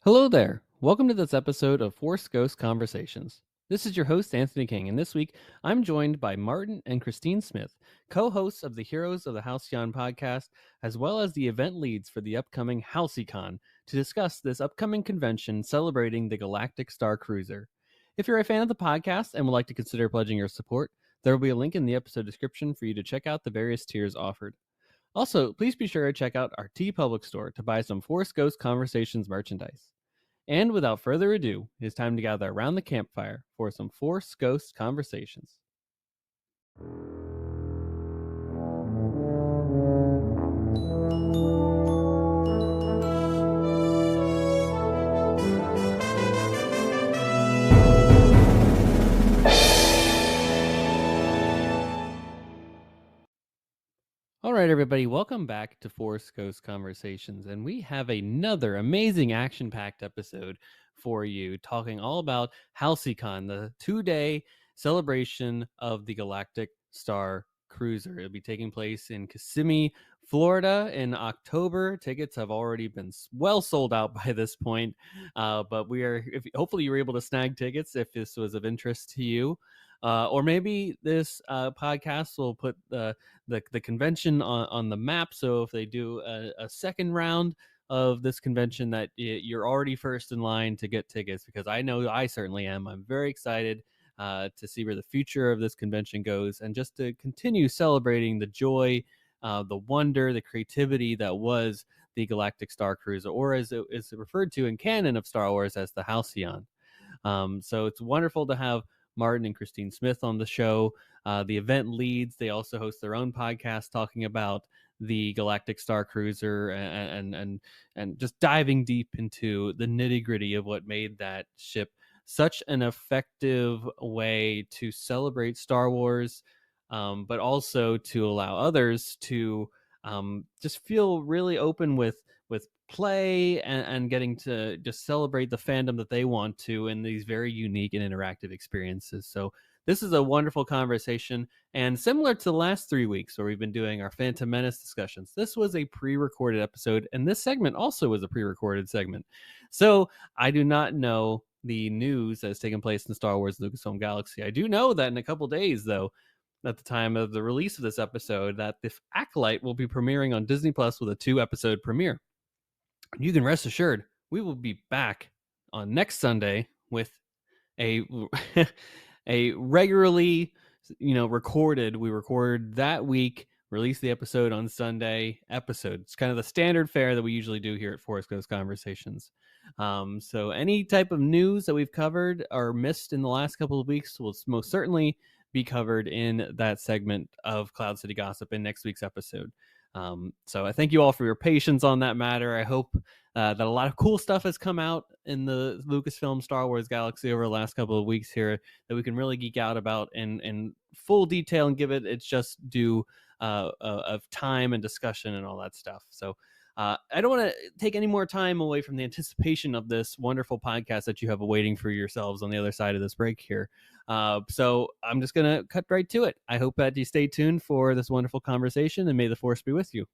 Hello there. Welcome to this episode of Force Ghost Conversations. This is your host, Anthony King, and this week I'm joined by Martin and Kristine Smith, co-hosts of the Heroes of the Halcyon podcast, as well as the event leads for the upcoming Halcy-Con, to discuss this upcoming convention celebrating the Galactic Starcruiser. If you're a fan of the podcast and would like to consider pledging your support, there will be a link in the episode description for you to check out the various tiers offered. Also, please be sure to check out our TeePublic store to buy some Force Ghost Conversations merchandise. And without further ado, it's time to gather around the campfire for some Force Ghost Conversations. All right, everybody, welcome back to Force Ghost Conversations. And we have another amazing action-packed episode for you, talking all about Halcy-Con, the 2-day celebration of the Galactic Starcruiser. It'll be taking place in Kissimmee, Florida in October. Tickets have already been well sold out by this point, but hopefully you were able to snag tickets if this was of interest to you. Or maybe this podcast will put the convention on the map. So if they do a second round of this convention, that you're already first in line to get tickets, because I know I certainly am. I'm very excited to see where the future of this convention goes, and just to continue celebrating the joy, the wonder, the creativity that was the Galactic Starcruiser, or as it is referred to in canon of Star Wars as the Halcyon. So it's wonderful to have Martin and Kristine Smith on the show. The event leads, they also host their own podcast talking about the Galactic Starcruiser and just diving deep into the nitty-gritty of what made that ship such an effective way to celebrate Star Wars, but also to allow others to just feel really open with play and getting to just celebrate the fandom that they want to in these very unique and interactive experiences. So this is a wonderful conversation, and similar to the last 3 weeks where we've been doing our Phantom Menace discussions, this was a pre-recorded episode, and this segment also was a pre-recorded segment. So I do not know the news that has taken place in Star Wars Lucasfilm Galaxy. I do know that in a couple days, though, at the time of the release of this episode, that the Acolyte will be premiering on Disney Plus with a 2-episode premiere. You can rest assured we will be back on next Sunday with a a regularly recorded. We record that week, release the episode on Sunday episode. It's kind of the standard fare that we usually do here at Force Ghost Conversations. So any type of news that we've covered or missed in the last couple of weeks will most certainly be covered in that segment of Cloud City Gossip in next week's episode. So I thank you all for your patience on that matter. I hope that a lot of cool stuff has come out in the Lucasfilm Star Wars Galaxy over the last couple of weeks here that we can really geek out about in full detail and give it its just due of time and discussion and all that stuff. So I don't want to take any more time away from the anticipation of this wonderful podcast that you have awaiting for yourselves on the other side of this break here. So I'm just going to cut right to it. I hope that you stay tuned for this wonderful conversation, and may the Force be with you.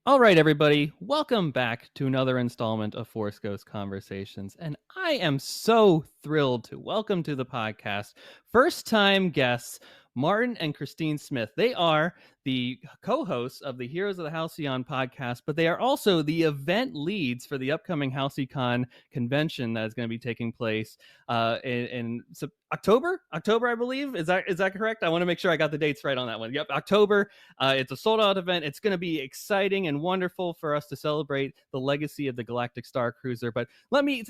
All right, everybody, welcome back to another installment of Force Ghost Conversations. And I am so thrilled to welcome to the podcast first-time guests, Martin and Kristine Smith. They are the co-hosts of the Heroes of the Halcyon podcast, but they are also the event leads for the upcoming Halcy-Con convention that is going to be taking place in October, I believe. Is that correct? I want to make sure I got the dates right on that one. Yep, October. It's a sold-out event. It's going to be exciting and wonderful for us to celebrate the legacy of the Galactic Starcruiser. But let me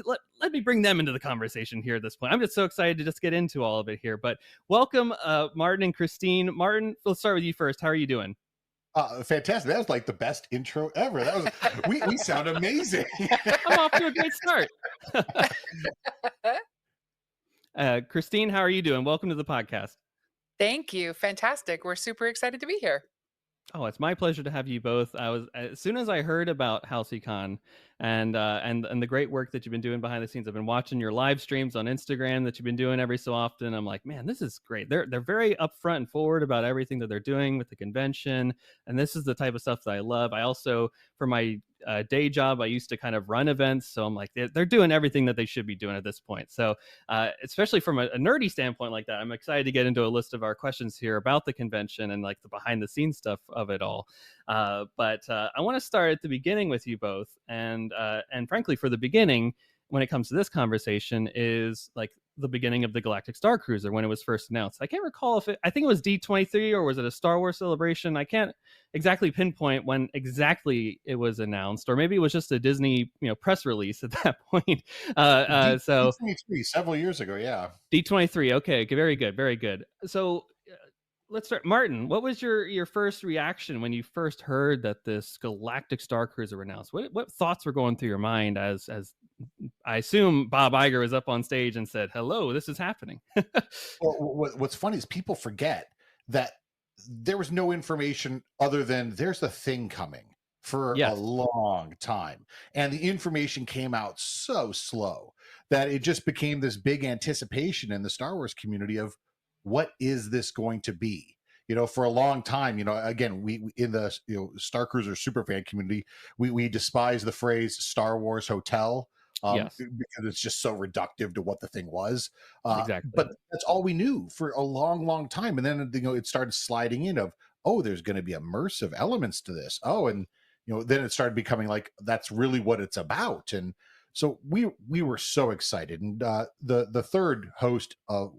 bring them into the conversation here at this point. I'm just so excited to just get into all of it here. But welcome, Martin and Kristine. Martin, let's start with you first. How are you doing? Fantastic. That was like the best intro ever. That was we sound amazing. I'm off to a great start. Kristine, how are you doing? Welcome to the podcast. Thank you. Fantastic. We're super excited to be here. Oh, it's my pleasure to have you both. I was as soon as I heard about Halcy-Con and the great work that you've been doing behind the scenes. I've been watching your live streams on Instagram that you've been doing every so often. I'm like, man, this is great. They're very upfront and forward about everything that they're doing with the convention, and this is the type of stuff that I love. I also, for my day job, I used to kind of run events, so I'm like, they're doing everything that they should be doing at this point. So especially from a nerdy standpoint like that, I'm excited to get into a list of our questions here about the convention and like the behind the scenes stuff of it all. But I want to start at the beginning with you both, and frankly, for the beginning, when it comes to this conversation, is like the beginning of the Galactic Starcruiser when it was first announced. I can't recall if I think it was D23 or was it a Star Wars celebration. I can't exactly pinpoint when exactly it was announced, or maybe it was just a Disney press release at that point. So D23 several years ago, yeah. D23. Okay, very good, very good. So let's start. Martin, what was your first reaction when you first heard that this Galactic Starcruiser were announced? What thoughts were going through your mind as I assume Bob Iger was up on stage and said, "Hello, this is happening." Well, what's funny is people forget that there was no information other than there's a thing coming for a Yes, long time. And the information came out so slow that it just became this big anticipation in the Star Wars community of what is this going to be? For a long time, again, we in the Star Cruiser superfan community, we despise the phrase Star Wars Hotel, yes, because it's just so reductive to what the thing was. exactly. But that's all we knew for a long, long time. And then it started sliding in of, oh, there's going to be immersive elements to this. Oh, and then it started becoming like that's really what it's about. And so we were so excited. And the third host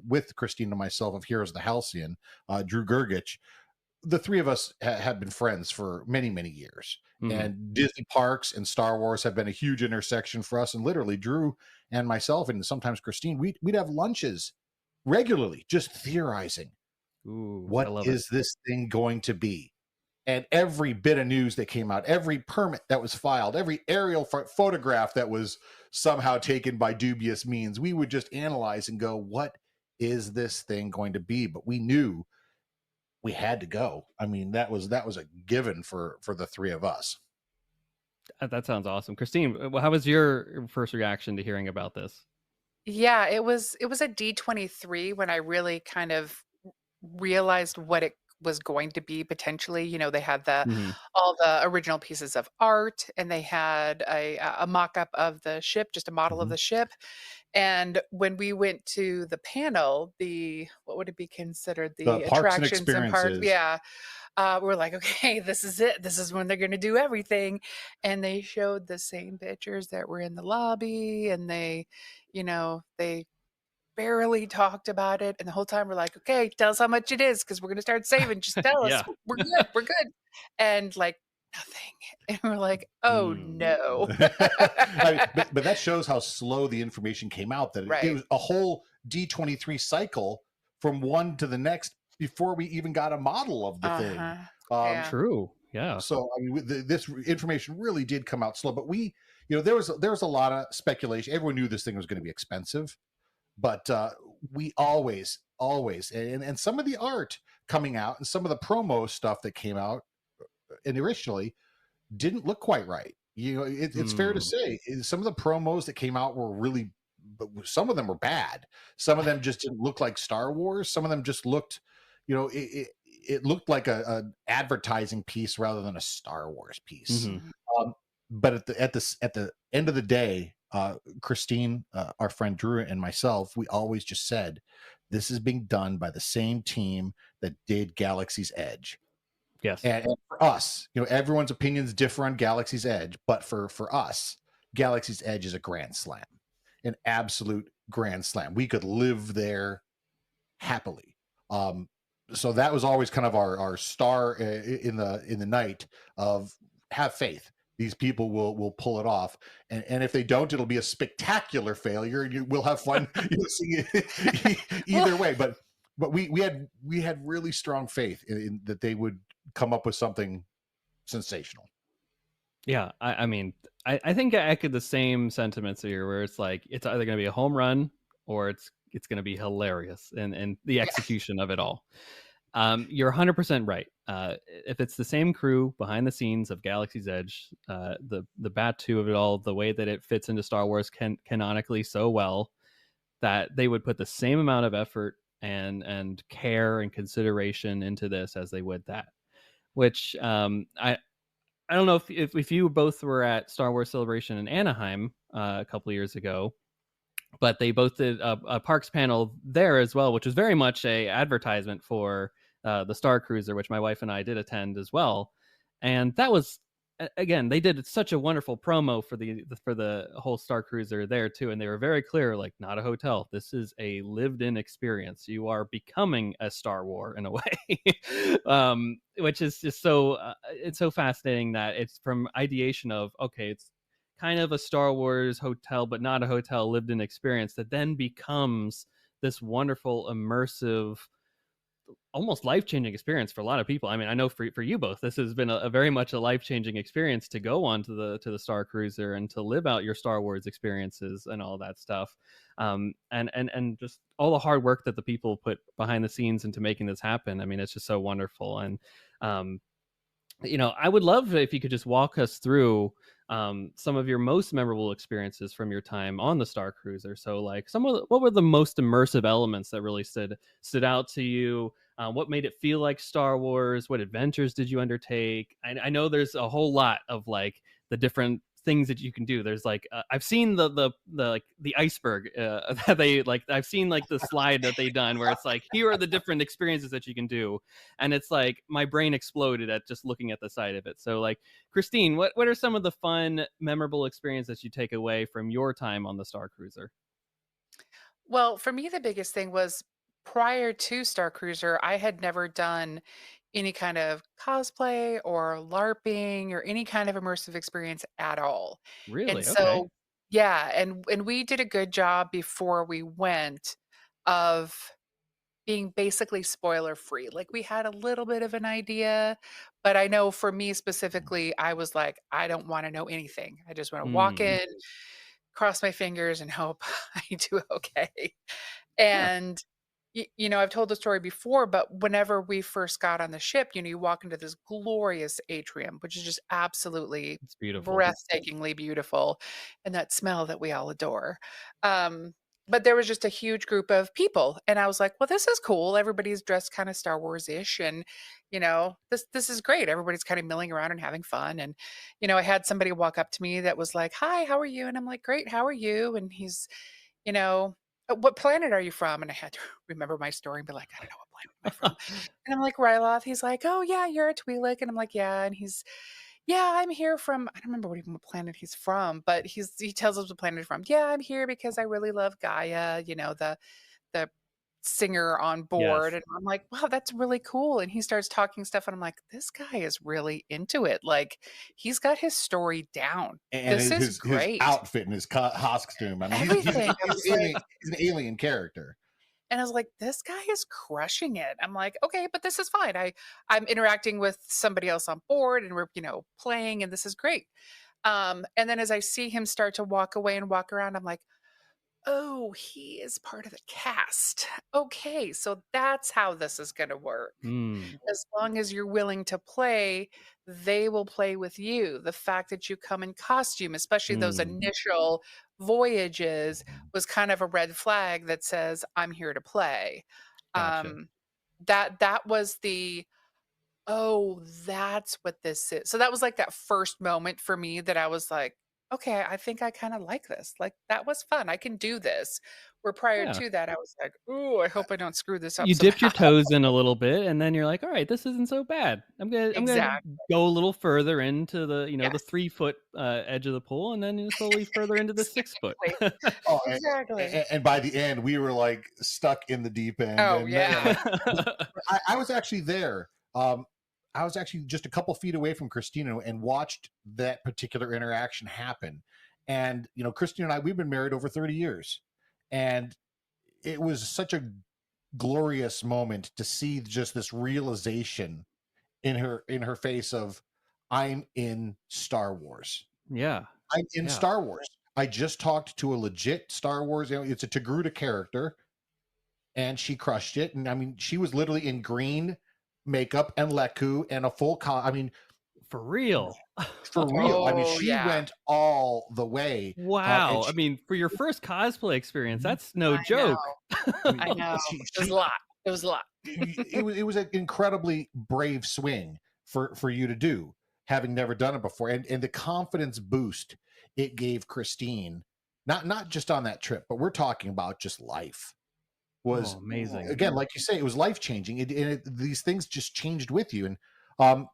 with Kristine and myself of Heroes of the Halcyon, Drew Gergich, the three of us have been friends for many, many years. Hmm. And Disney parks and Star Wars have been a huge intersection for us. And literally, Drew and myself, and sometimes Kristine, we'd have lunches regularly, just theorizing Ooh, I what love it. is this thing going to be? And every bit of news that came out, every permit that was filed, every aerial photograph that was somehow taken by dubious means, we would just analyze and go, what is this thing going to be? But we knew we had to go. I mean, that was a given for the three of us. That sounds awesome, Christine. How was your first reaction to hearing about this? Yeah, it was a D23 when I really kind of realized what it was going to be potentially. They had the Hmm. all the original pieces of art, and they had a mock-up of the ship, just a model of Mhm. the ship. And when we went to the panel, the what would it be considered? The The parks and attractions and parks, experiences. yeah. We're like, okay, this is it. This is when they're going to do everything. And they showed the same pictures that were in the lobby, and they barely talked about it. And the whole time we're like, okay, tell us how much it is because we're going to start saving. Just tell us. Yeah. We're good. We're good. And like, nothing. And we're like, oh Mm. no. I mean, but that shows how slow the information came out. That it Right. was a whole D23 cycle from one to the next before we even got a model of the thing. Uh-huh. Um, Yeah. True. Yeah. so I mean, this information really did come out slow. But there was a lot of speculation. Everyone knew this thing was going to be expensive, but we always, and some of the art coming out and some of the promo stuff that came out initially didn't look quite right. It's fair to Mm. say some of the promos that came out were really, but some of them were bad. Some of them just didn't look like Star Wars. Some of them just looked, it looked like an advertising piece rather than a Star Wars piece. Hmm. Mhm. Um, but at the end of the day, Kristine, our friend Drew, and myself, we always just said this is being done by the same team that did Galaxy's Edge. Yes. And for us, everyone's opinions differ on Galaxy's Edge, but for us, Galaxy's Edge is a grand slam, an absolute grand slam. We could live there happily. So that was always kind of our star in the night of have faith. These people will pull it off, and if they don't, it'll be a spectacular failure, and we'll have fun seeing it either way. But we had really strong faith in that they would come up with something sensational. Yeah. I mean, I think I echo the same sentiments here, where it's like it's either going to be a home run or it's going to be hilarious, and the Yeah. execution of it all. You're 100% right. if it's the same crew behind the scenes of Galaxy's Edge, the Batu of it all, the way that it fits into Star Wars canonically so well, that they would put the same amount of effort and care and consideration into this as they would that. Which I don't know if you both were at Star Wars Celebration in Anaheim a couple of years ago, but they both did a parks panel there as well, which was very much a advertisement for the Starcruiser, which my wife and I did attend as well. And that was, again, they did such a wonderful promo for the whole Starcruiser there too, and they were very clear, like, not a hotel. This is a lived-in experience. You are becoming a Star Wars in a way, which is just so it's so fascinating that it's from ideation of, okay, it's kind of a Star Wars hotel, but not a hotel, lived-in experience that then becomes this wonderful, immersive, almost life-changing experience for a lot of people. I mean, I know for you both, this has been a very much a life-changing experience to go on to the Starcruiser and to live out your Star Wars experiences and all that stuff. And just all the hard work that the people put behind the scenes into making this happen. I mean, it's just so wonderful. And I would love if you could just walk us through some of your most memorable experiences from your time on the Starcruiser. So, like, what were the most immersive elements that really stood out to you? What made it feel like Star Wars? What adventures did you undertake? I know there's a whole lot of, like, the different things that you can do. There's like I've seen the like the iceberg that they, like, I've seen like the slide that they done where it's like, here are the different experiences that you can do, and it's like my brain exploded at just looking at the side of it. So, like, Kristine, what are some of the fun, memorable experiences you take away from your time on the Starcruiser? Well, for me, the biggest thing was prior to Star Cruiser, I had never done any kind of cosplay or LARPing or any kind of immersive experience at all. And Really? Okay. so, yeah, and we did a good job before we went of being basically spoiler free. Like, we had a little bit of an idea, but I know for me specifically, I was like, I don't want to know anything. I just want to walk Hmm. in, cross my fingers, and hope I do okay. Huh. And I've told the story before, but whenever we first got on the ship, you walk into this glorious atrium, which is just absolutely It's beautiful. breathtakingly beautiful, and that smell that we all adore. Um, but there was just a huge group of people, and I was like, "Well, this is cool. Everybody's dressed kind of Star Wars-ish, and this is great. Everybody's kind of milling around and having fun." And I had somebody walk up to me that was like, "Hi, how are you?" And I'm like, "Great, how are you?" And he's, you know, "What planet are you from?" And I had to remember my story and be like, "I don't know, what planet am I from?" And I'm like, "Ryloth." He's like, "Oh, yeah, you're a Twi'lek." And I'm like, "Yeah." And he's, "Yeah, I'm here from," I don't remember what planet he's from, but he tells us what planet he's from. "Yeah, I'm here because I really love Gaia, the singer on board." Yes. And I'm like, "Wow, that's really cool." And he starts talking stuff, and I'm like, "This guy is really into it. Like, he's got his story down. And This his is his great." outfit and his costume. I mean, Everything. I was like, he's an alien character. and I was like, "This guy is crushing it." I'm like, "Okay, but this is fine. I'm interacting with somebody else on board, and we're, playing, and this is great." And then as I see him start to walk away and walk around, I'm like, "Oh, he is part of the cast. Okay, so that's how this is gonna work. Hmm. As long as you're willing to play, they will play with you." The fact that you come in costume, especially those Hmm. initial voyages, was kind of a red flag that says, "I'm here to play." Gotcha. Um, that was the, "Oh, that's what this is." So that was like that first moment for me that I was like, "Okay, I think I kinda like this. Like, that was fun. I can do this." Where prior Yeah. to that, I was like, "Ooh, I hope I don't screw this up You dipped your somehow." toes in a little bit, and then you're like, all right, this isn't so bad. I'm gonna Exact go a little further into the Yes. 3 foot edge of the pool, and then slowly further into the 6 foot. Exactly. Oh, Exactly. and by the end, we were like stuck in the deep end, Oh, and yeah. I was actually there. I was actually just a couple feet away from Christina and watched that particular interaction happen. And Christina and I, we've been married over 30 years, and it was such a glorious moment to see just this realization in her face of, I'm in Star Wars. Yeah, I'm in yeah. Star Wars. I just talked to a legit Star Wars. It's a Togruta character, and she crushed it. And I mean, she was literally in green makeup and leku and a full I mean, For real. for real. I mean, Oh, she yeah. went all the way. And Wow. I she, mean, for your first cosplay experience, that's no I know. joke. I mean, I know. It was a lot. It was a lot. it was an incredibly brave swing for you to do, having never done it before, and the confidence boost it gave Kristine, not just on that trip, but we're talking about just life, was Amazing. again, like you say, it was life changing. These things just changed with you, and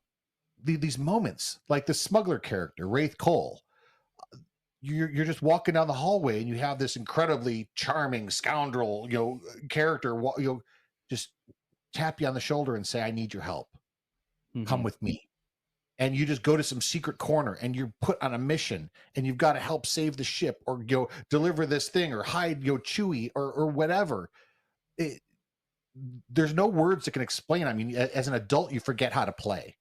these moments, like the smuggler character Wraith Cole. You're just walking down the hallway and you have this incredibly charming scoundrel, character, just tap you on the shoulder and say, "I need your help. Come with me." And you just go to some secret corner and you're put on a mission and you've got to help save the ship or deliver this thing or hide Chewie or whatever. There's no words that can explain. I mean, as an adult, you forget how to play.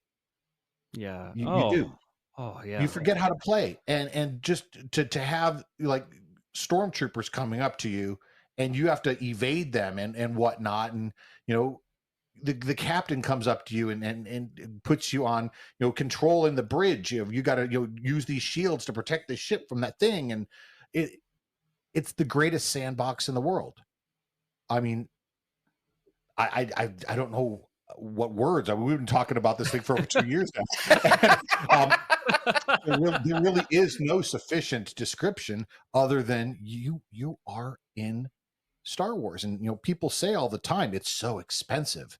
Yeah. You do. Oh, yeah. You forget how to play, and just to have like stormtroopers coming up to you and you have to evade them and whatnot, and the captain comes up to you and puts you on controlling the bridge. You got to use these shields to protect the ship from that thing, and it's the greatest sandbox in the world. I mean, I don't know what words. I mean, we've been talking about this thing for over 2 years now. There really is no sufficient description other than you are in Star Wars, and people say all the time it's so expensive,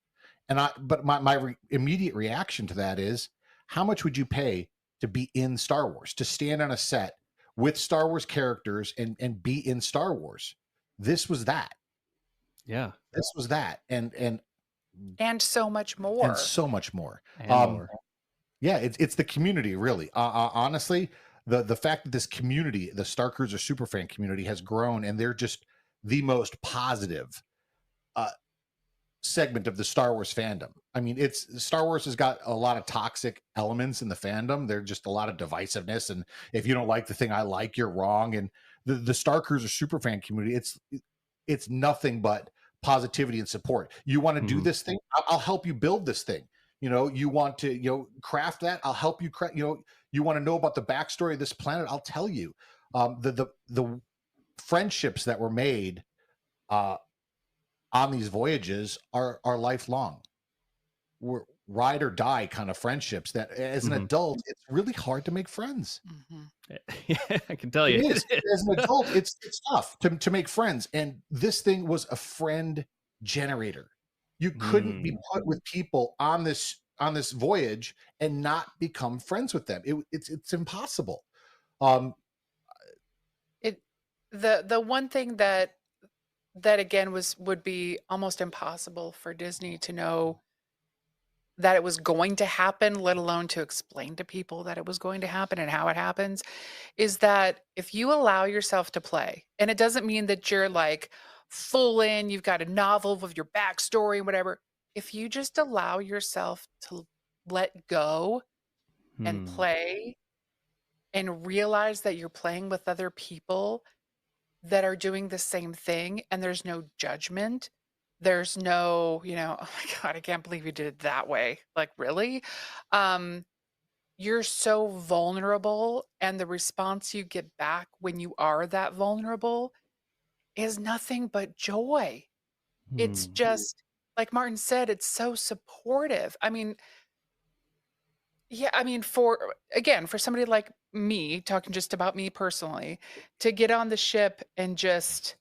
but my immediate reaction to that is, how much would you pay to be in Star Wars, to stand on a set with Star Wars characters and be in Star Wars? This was that. Yeah. This was that, and so much more. and so much more. And more. Yeah, it's the community, really. Honestly, the fact that this community, the Starcruiser superfan community, has grown, and they're just the most positive segment of the Star Wars fandom. I mean, Star Wars has got a lot of toxic elements in the fandom. There's just a lot of divisiveness, and if you don't like the thing I like, you're wrong. And the Starcruiser superfan community, it's nothing but positivity and support. You want to do this thing? I'll help you build this thing. You want to craft that? I'll help you craft. You want to know about the backstory of this planet? I'll tell you. The friendships that were made on these voyages are lifelong. We're ride or die kind of friendships that, as an adult, it's really hard to make friends. Yeah, I can tell you. It is. As an adult, it's tough to make friends. And this thing was a friend generator. You couldn't be put with people on this voyage and not become friends with them. It's impossible. The one thing that again would be almost impossible for Disney to know that it was going to happen, let alone to explain to people that it was going to happen and how it happens, is that if you allow yourself to play, and it doesn't mean that you're like full in, you've got a novel with your backstory and whatever. If you just allow yourself to let go and play and realize that you're playing with other people that are doing the same thing, and there's no judgment, there's no, oh my God, I can't believe you did it that way. Like, really? You're so vulnerable, and the response you get back when you are that vulnerable is nothing but joy. It's just, like Martin said, it's so supportive. I mean, yeah, I mean, for somebody like me, talking just about me personally, to get on the ship and just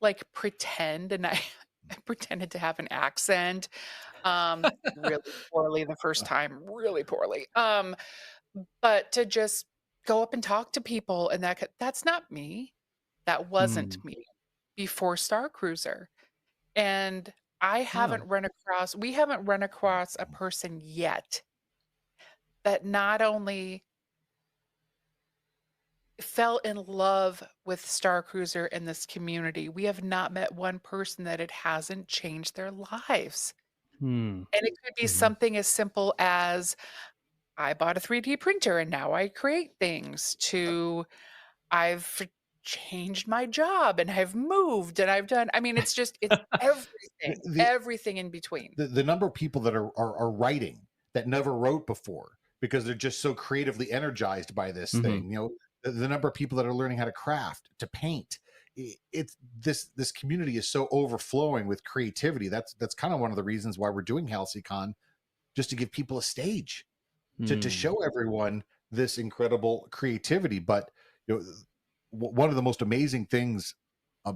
like pretend, and I pretended to have an accent, really poorly the first time, really poorly. But to just go up and talk to people, and that's not me. That wasn't me before Starcruiser. And we haven't run across a person yet that not only fell in love with Starcruiser and this community. We have not met one person that it hasn't changed their lives. And it could be something as simple as, I bought a 3D printer and now I create things, to I've changed my job and I've moved and I've done, I mean, it's everything in between. The number of people that are writing that never wrote before because they're just so creatively energized by this thing. The number of people that are learning how to craft, to paint. It's this community is so overflowing with creativity. That's kind of one of the reasons why we're doing Halcy-Con, just to give people a stage to show everyone this incredible creativity. But one of the most amazing things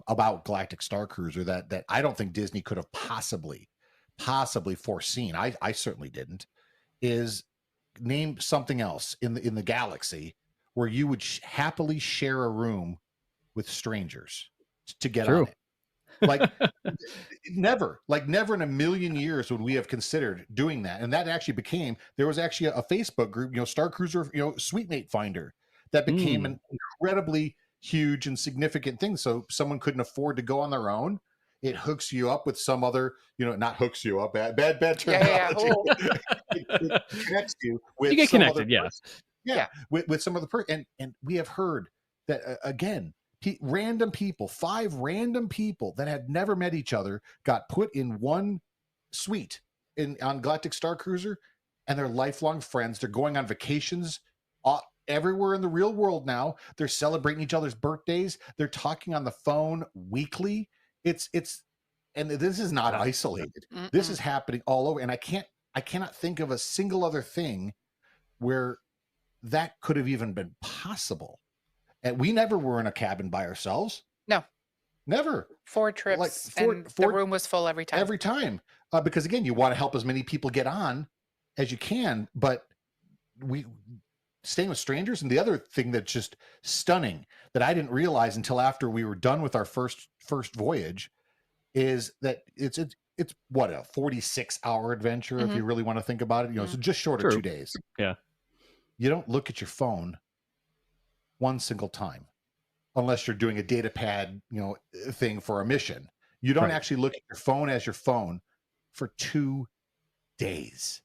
about Galactic Starcruiser that I don't think Disney could have possibly foreseen, I certainly didn't, is name something else in the galaxy where you would happily share a room with strangers to get on it. Like never in a million years would we have considered doing that. And that actually there was actually a Facebook group, Starcruiser, Sweet Mate Finder, that became an incredibly huge and significant thing. So someone couldn't afford to go on their own. It hooks you up with some other, not hooks you up, bad terminology. It connects you with you get some connected, other person. With some other person. And we have heard that again, random people, 5 random people that had never met each other got put in one suite on Galactic Starcruiser, and they're lifelong friends. They're going on vacations everywhere in the real world now. They're celebrating each other's birthdays. They're talking on the phone weekly. And this is not isolated. Mm-mm. This is happening all over. And I cannot think of a single other thing where that could have even been possible. And we never were in a cabin by ourselves. No. Never. 4 trips. And the room was full every time. Every time. Because again, you want to help as many people get on as you can. But staying with strangers. And the other thing that's just stunning that I didn't realize until after we were done with our first voyage is that it's what, a 46-hour adventure, if you really want to think about it. So just short of 2 days. Yeah. You don't look at your phone one single time unless you're doing a data pad thing for a mission. You don't actually look at your phone as your phone for 2 days.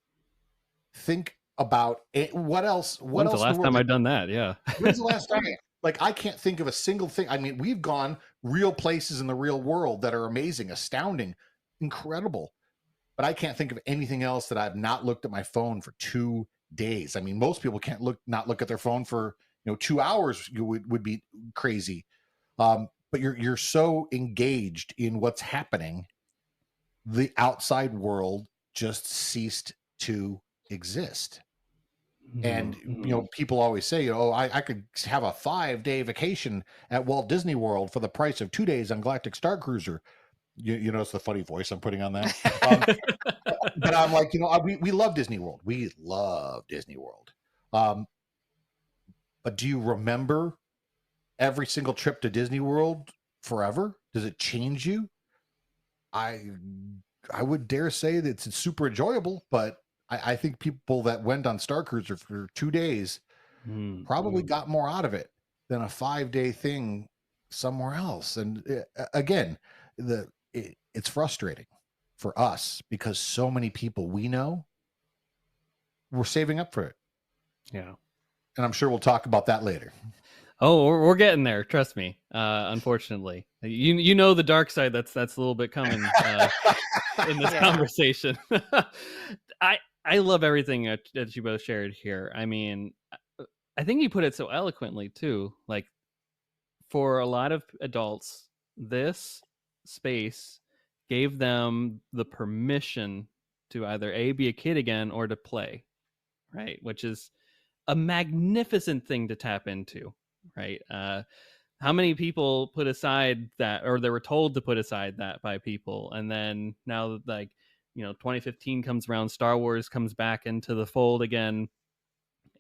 Think about it. What else? When's the last time I've done that? Yeah. When's the last time? Like, I can't think of a single thing. I mean, we've gone real places in the real world that are amazing, astounding, incredible, but I can't think of anything else that I've not looked at my phone for 2 days. I mean, most people can't not look at their phone for 2 hours. You would be crazy. But you're so engaged in what's happening, the outside world just ceased to exist. And people always say, I could have a 5-day vacation at Walt Disney World for the price of 2 days on Galactic Starcruiser. You notice the funny voice I'm putting on that. But I'm like, we love Disney World. We love Disney World. But do you remember every single trip to Disney World forever? Does it change you? I would dare say that it's super enjoyable, but I think people that went on Starcruiser for 2 days probably got more out of it than a 5-day thing somewhere else. And again, it's frustrating for us because so many people we know were saving up for it. Yeah. And I'm sure we'll talk about that later. Oh, we're getting there. Trust me. Unfortunately, you know the dark side. That's a little bit coming in this conversation. I love everything that you both shared here. I mean, I think you put it so eloquently too. Like, for a lot of adults, this space gave them the permission to either be a kid again or to play, right? Which is a magnificent thing to tap into, right? How many people put aside that, or they were told to put aside that by people, and then now, like, 2015 comes around, Star Wars comes back into the fold again,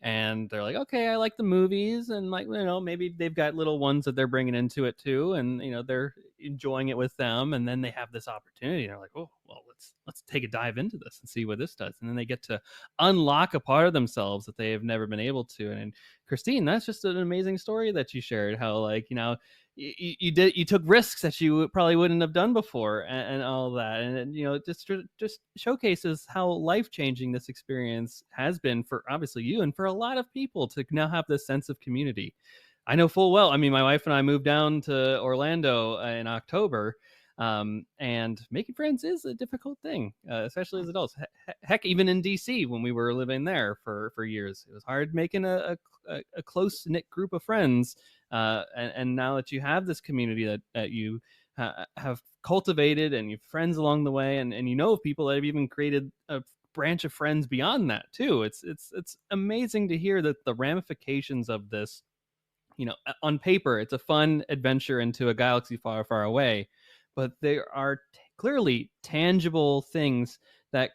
and they're like, okay, I like the movies, and like, maybe they've got little ones that they're bringing into it too, and they're enjoying it with them, and then they have this opportunity, and they're like, oh, well, let's take a dive into this and see what this does, and then they get to unlock a part of themselves that they have never been able to. And Kristine, that's just an amazing story that you shared, how, like, you took risks that you probably wouldn't have done before, and all that, and it just showcases how life-changing this experience has been for obviously you and for a lot of people to now have this sense of community. I know full well. I mean, my wife and I moved down to Orlando in October, and making friends is a difficult thing, especially as adults. Heck, even in DC when we were living there for years, it was hard making a close knit group of friends. And now that you have this community that you have cultivated, and you've friends along the way, and you know of people that have even created a branch of friends beyond that too. It's amazing to hear that the ramifications of this, on paper, it's a fun adventure into a galaxy far, far away, but there are clearly tangible things that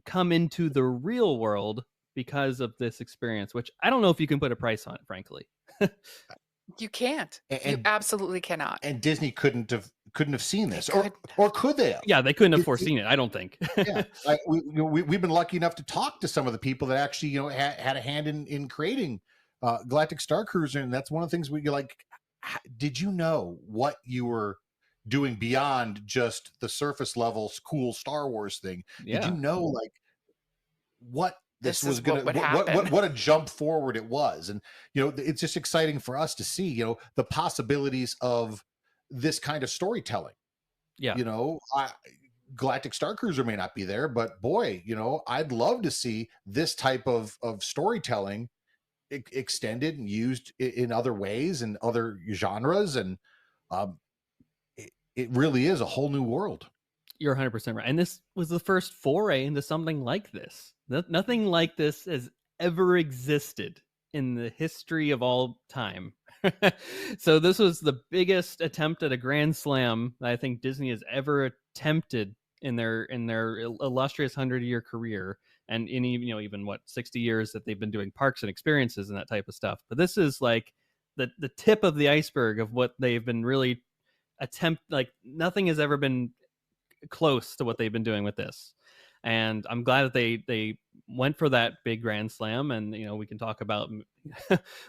come into the real world because of this experience, which I don't know if you can put a price on it, frankly. You can't. You And absolutely cannot. and Disney couldn't have seen They this, couldn't or have. could they have? Yeah, they couldn't have It- foreseen it, I don't think. yeah, we've been lucky enough to talk to some of the people that actually had a hand in creating Galactic Starcruiser, and that's one of the things we like. Did you know what you were doing beyond just the surface level cool Star Wars thing? Did you Yeah. know like what this This was is gonna what would happen. what a jump forward it was? And it's just exciting for us to see the possibilities of this kind of storytelling. Yeah. Galactic Starcruiser may not be there, but boy, I'd love to see this type of storytelling extended and used in other ways and other genres, and um, it really is a whole new world. You're 100% right. And this was the first foray into something like this. Nothing like this has ever existed in the history of all time. So this was the biggest attempt at a grand slam that I think Disney has ever attempted in their illustrious 100-year career, and in even what 60 years that they've been doing parks and experiences and that type of stuff. But this is like the tip of the iceberg of what they've been really like nothing has ever been close to what they've been doing with this. And I'm glad that they went for that big grand slam, and we can talk about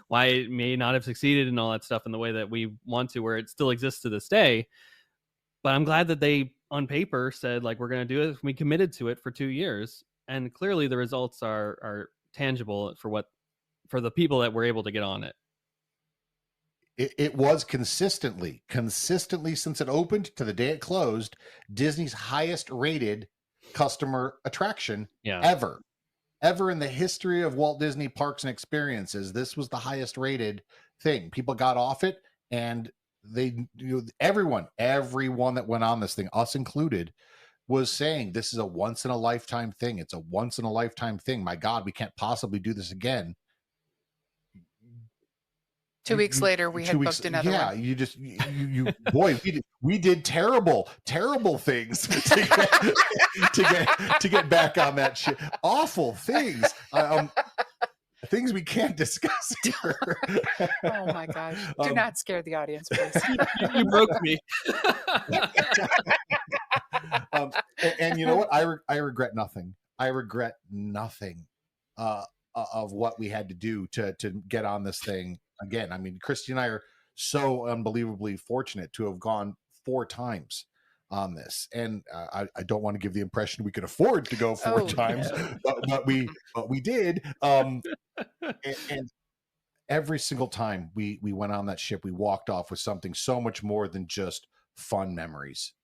why it may not have succeeded and all that stuff in the way that we want to, where it still exists to this day. But I'm glad that they on paper said, like, we're going to do it. We committed to it for 2 years, and clearly the results are tangible for the people that were able to get on it. It was consistently since it opened to the day it closed, Disney's highest rated customer attraction ever in the history of Walt Disney Parks and Experiences. This was the highest rated thing. People got off it, and everyone that went on this thing, us included, was saying this is a once in a lifetime thing. It's a once in a lifetime thing. My God, we can't possibly do this again. 2 weeks later, we had booked another one. Yeah, you boy, we did terrible things to get back on that shit. Awful things. Things we can't discuss here. Oh my gosh! Do not scare the audience, please. You broke me. And you know what? I regret nothing. I regret nothing of what we had to do to get on this thing again. I mean, Kristine and I are so unbelievably fortunate to have gone 4 times on this, and I don't want to give the impression we could afford to go 4 times, but we did. And every single time we went on that ship, we walked off with something so much more than just fun memories.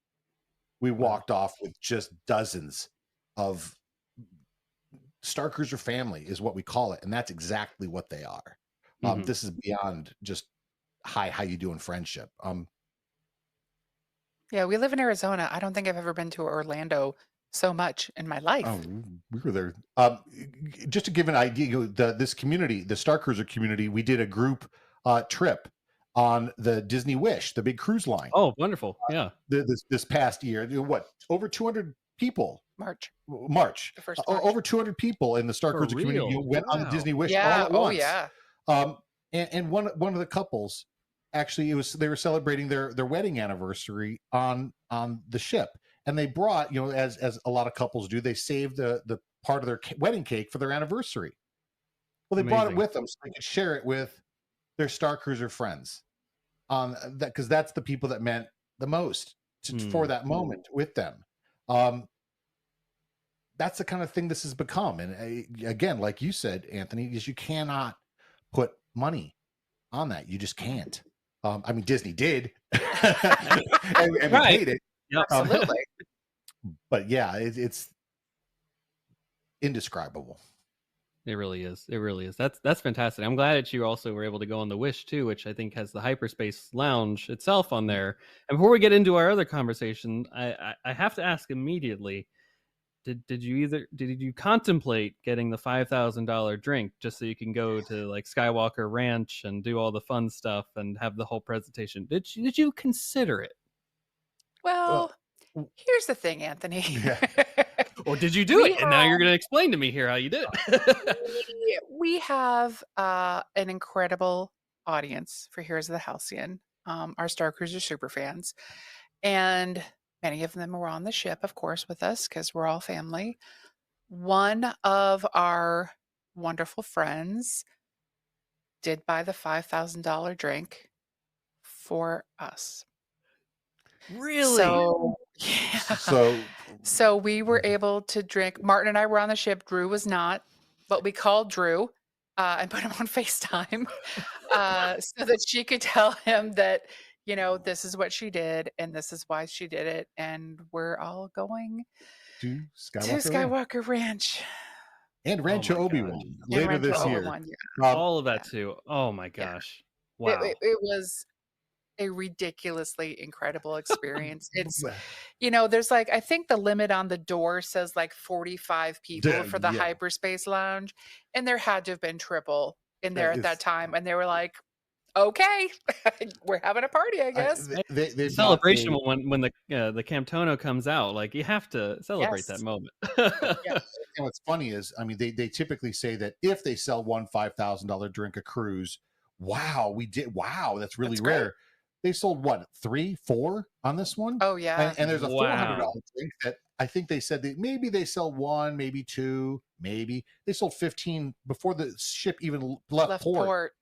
We walked off with just dozens of Starcruiser family, is what we call it, and that's exactly what they are. This is beyond just hi, how you doing friendship. Yeah, we live in Arizona. I don't think I've ever been to Orlando so much in my life. Oh, we were there. Just to give an idea, this community, the Starcruiser community, we did a group trip on the Disney Wish, the big cruise line. Oh, wonderful! Yeah, this past year, over 200 people. March. The first March. Over 200 people in the Starcruiser community went on the Disney Wish all at once. And one of the couples, actually, they were celebrating their wedding anniversary on the ship, and they brought, as a lot of couples do, they saved the part of their wedding cake for their anniversary. Well, they brought it with them so they could share it with their Starcruiser friends, because that's the people that meant the most for that moment with them. That's the kind of thing this has become. And again, like you said, Anthony, is you cannot put money on that. You just can't. I mean, Disney did, and we Right. paid it. Yep. Absolutely. But yeah, it's indescribable. It really is. It really is. That's fantastic. I'm glad that you also were able to go on the Wish too, which I think has the Hyperspace Lounge itself on there. And before we get into our other conversation, I have to ask immediately: Did you contemplate getting the $5,000 drink just so you can go to like Skywalker Ranch and do all the fun stuff and have the whole presentation? Did you consider it, Well, Well, here's the thing, Anthony. yeah. or did you do We it? And now you're going to explain to me here how you did it. we have an incredible audience for Heroes of the Halcyon, our Starcruiser super fans, and many of them were on the ship, of course, with us because we're all family. One of our wonderful friends did buy the $5,000 drink for us. Really? So, yeah. So we were able to drink. Martin and I were on the ship. Drew was not, but we called Drew and put him on FaceTime so that she could tell him that, this is what she did and this is why she did it. And we're all going to to Skywalker, Skywalker Ranch. and Rancho my Obi-Wan And later this Rancho year. Obi-Wan, yeah. All of that Yeah. too. Oh my Yeah. gosh. Wow. It was a ridiculously incredible experience. It's, there's like, I think the limit on the door says like 45 people for the Yeah. Hyperspace Lounge, and there had to have been triple in there at that It's- time. And they were like, okay, we're having a party, I guess. They've Celebration got when the Camtono comes out, like you have to celebrate that Yes. moment. Yeah. and what's funny is, I mean, they typically say that if they sell one $5,000 drink a cruise, wow, that's really That's great. rare. They sold what, 3, 4 on this one? Oh, yeah. And there's a $400 Wow. drink that I think they said that maybe they sell 1, maybe 2, maybe they sold 15 before the ship even left port.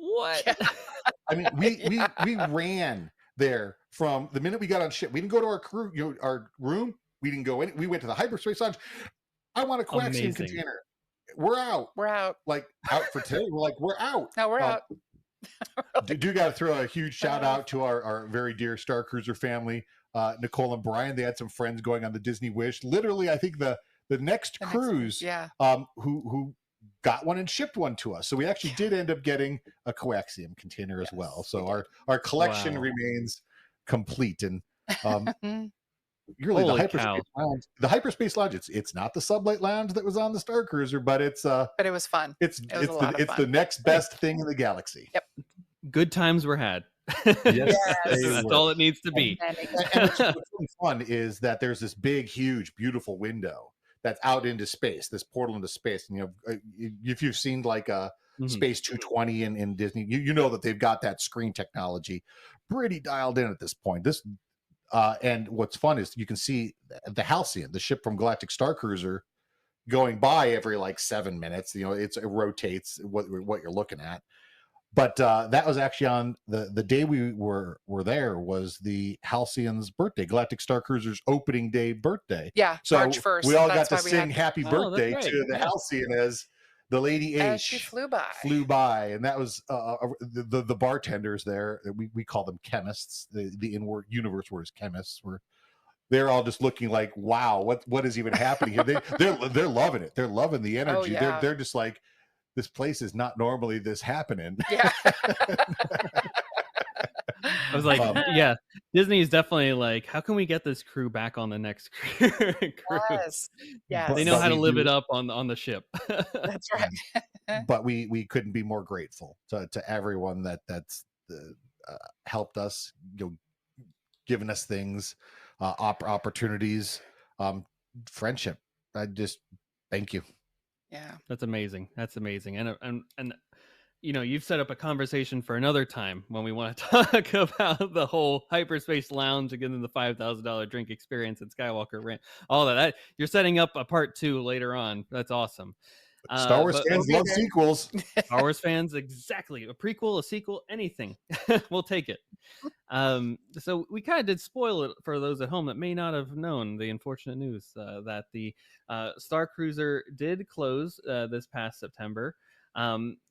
What? Yeah. I mean, we Yeah. we ran there from the minute we got on ship. We didn't go to our crew, our room. We didn't go in. We went to the Hyperspace Lounge. I want a coaxium Amazing. container. We're out. We're out. Like out for today. We're like, we're out. No, we're out. Do got to throw a huge shout out to our very dear Starcruiser family, Nicole and Brian. They had some friends going on the Disney Wish. Literally, I think the next cruise, Yeah. who got one and shipped one to us. So we actually did end up getting a coaxium container as well. So our collection Wow. remains complete. And really, Holy the cow. Hyperspace Lounge, it's not the Sublight Lounge that was on the Starcruiser, but it's But it was fun. it's It was a lot of it's fun. the next best thing in the galaxy. Yep. Good times were had. Yes, they That's were. all it needs to be. Many. And what's really fun is that there's this big, huge, beautiful window that's out into space, this portal into space. And if you've seen like a Mhm. Space 220 in Disney, you know that they've got that screen technology pretty dialed in at this point. And what's fun is you can see the Halcyon, the ship from Galactic Starcruiser, going by every like 7 minutes. It rotates what you're looking at. But that was actually on the day we were there was the Halcyon's birthday, Galactic Starcruiser's opening day birthday. Yeah. So March 1st. we all That's got why to we sing had happy Oh, that's birthday right. to the Yeah. Halcyon as the Lady as H she flew by. and that was the bartenders there. We call them chemists. The in-word universe word is chemists. They're all just looking like, wow, what is even happening here? They're loving it. They're loving the energy. yeah. They're just like, this place is not normally this happening. Yeah. I was like, yeah, Disney is definitely like, how can we get this crew back on the next cruise? Yes. Yes. They know how to live it up on the ship. That's right. But we couldn't be more grateful to everyone that's helped us, giving us things, opportunities, friendship. I just thank you. Yeah. That's amazing. And you've set up a conversation for another time when we want to talk about the whole Hyperspace Lounge again, and the $5,000 drink experience at Skywalker Ranch. All that you're setting up a part 2 later on. That's awesome. Star Wars fans love sequels. Star Wars fans, exactly. A prequel, a sequel, anything. We'll take it. So we kind of did spoil it for those at home that may not have known the unfortunate news that the Starcruiser did close this past September.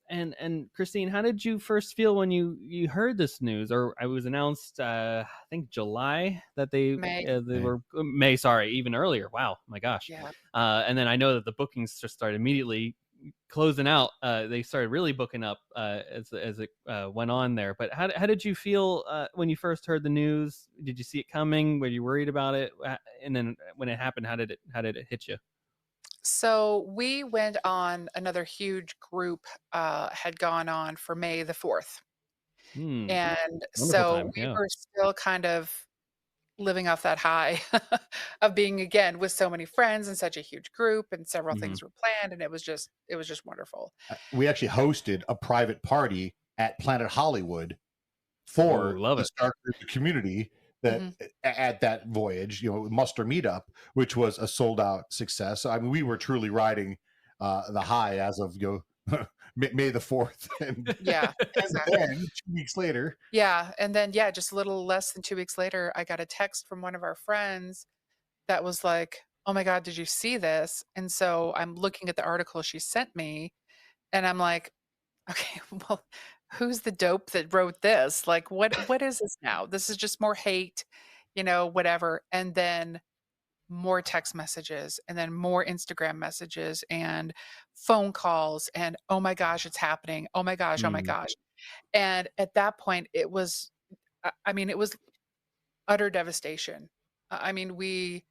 And Kristine, how did you first feel when you heard this news? Or it was announced, I think July, that May. they May. were May. Sorry, even earlier. Wow, my gosh. Yeah. And then I know that the bookings just started immediately closing out. They started really booking up as it went on there. But how did you feel when you first heard the news? Did you see it coming? Were you worried about it? And then when it happened, how did it hit you? So we went on another huge group had gone on for May the 4th. Hmm. And Wonderful so time. we Yeah. were still kind of living off that high of being again with so many friends and such a huge group, and several Hmm. things were planned, and it was just wonderful. We actually hosted a private party at Planet Hollywood Oh, for love the it. Star Cruiser community that Hmm. at that voyage, muster meetup, which was a sold out success. So, I mean, we were truly riding the high as of May the 4th. And, Yeah, and exactly. then 2 weeks later, Yeah, and then yeah, just a little less than 2 weeks later, I got a text from one of our friends that was like, "Oh my god, did you see this?" And so I'm looking at the article she sent me, and I'm like, "Okay, well, who's the dope that wrote this? Like, what is this now? This is just more hate, whatever." And then more text messages, and then more Instagram messages, and phone calls, and, "Oh my gosh, it's happening. Oh my gosh, oh my Hmm. gosh." And at that point, it was I mean, it was utter devastation. I mean, we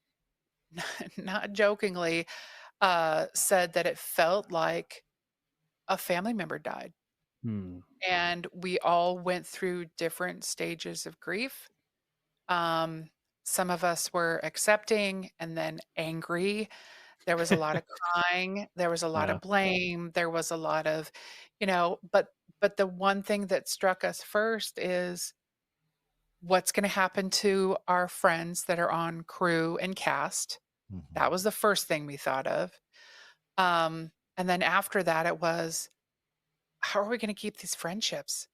not jokingly, said that it felt like a family member died, Hmm. and we all went through different stages of grief. Um, some of us were accepting and then angry. There was a lot of crying, there was a lot Yeah. of blame, there was a lot of, but the one thing that struck us first is what's gonna happen to our friends that are on crew and cast. That was the first thing we thought of. And then after that, it was, how are we gonna keep these friendships?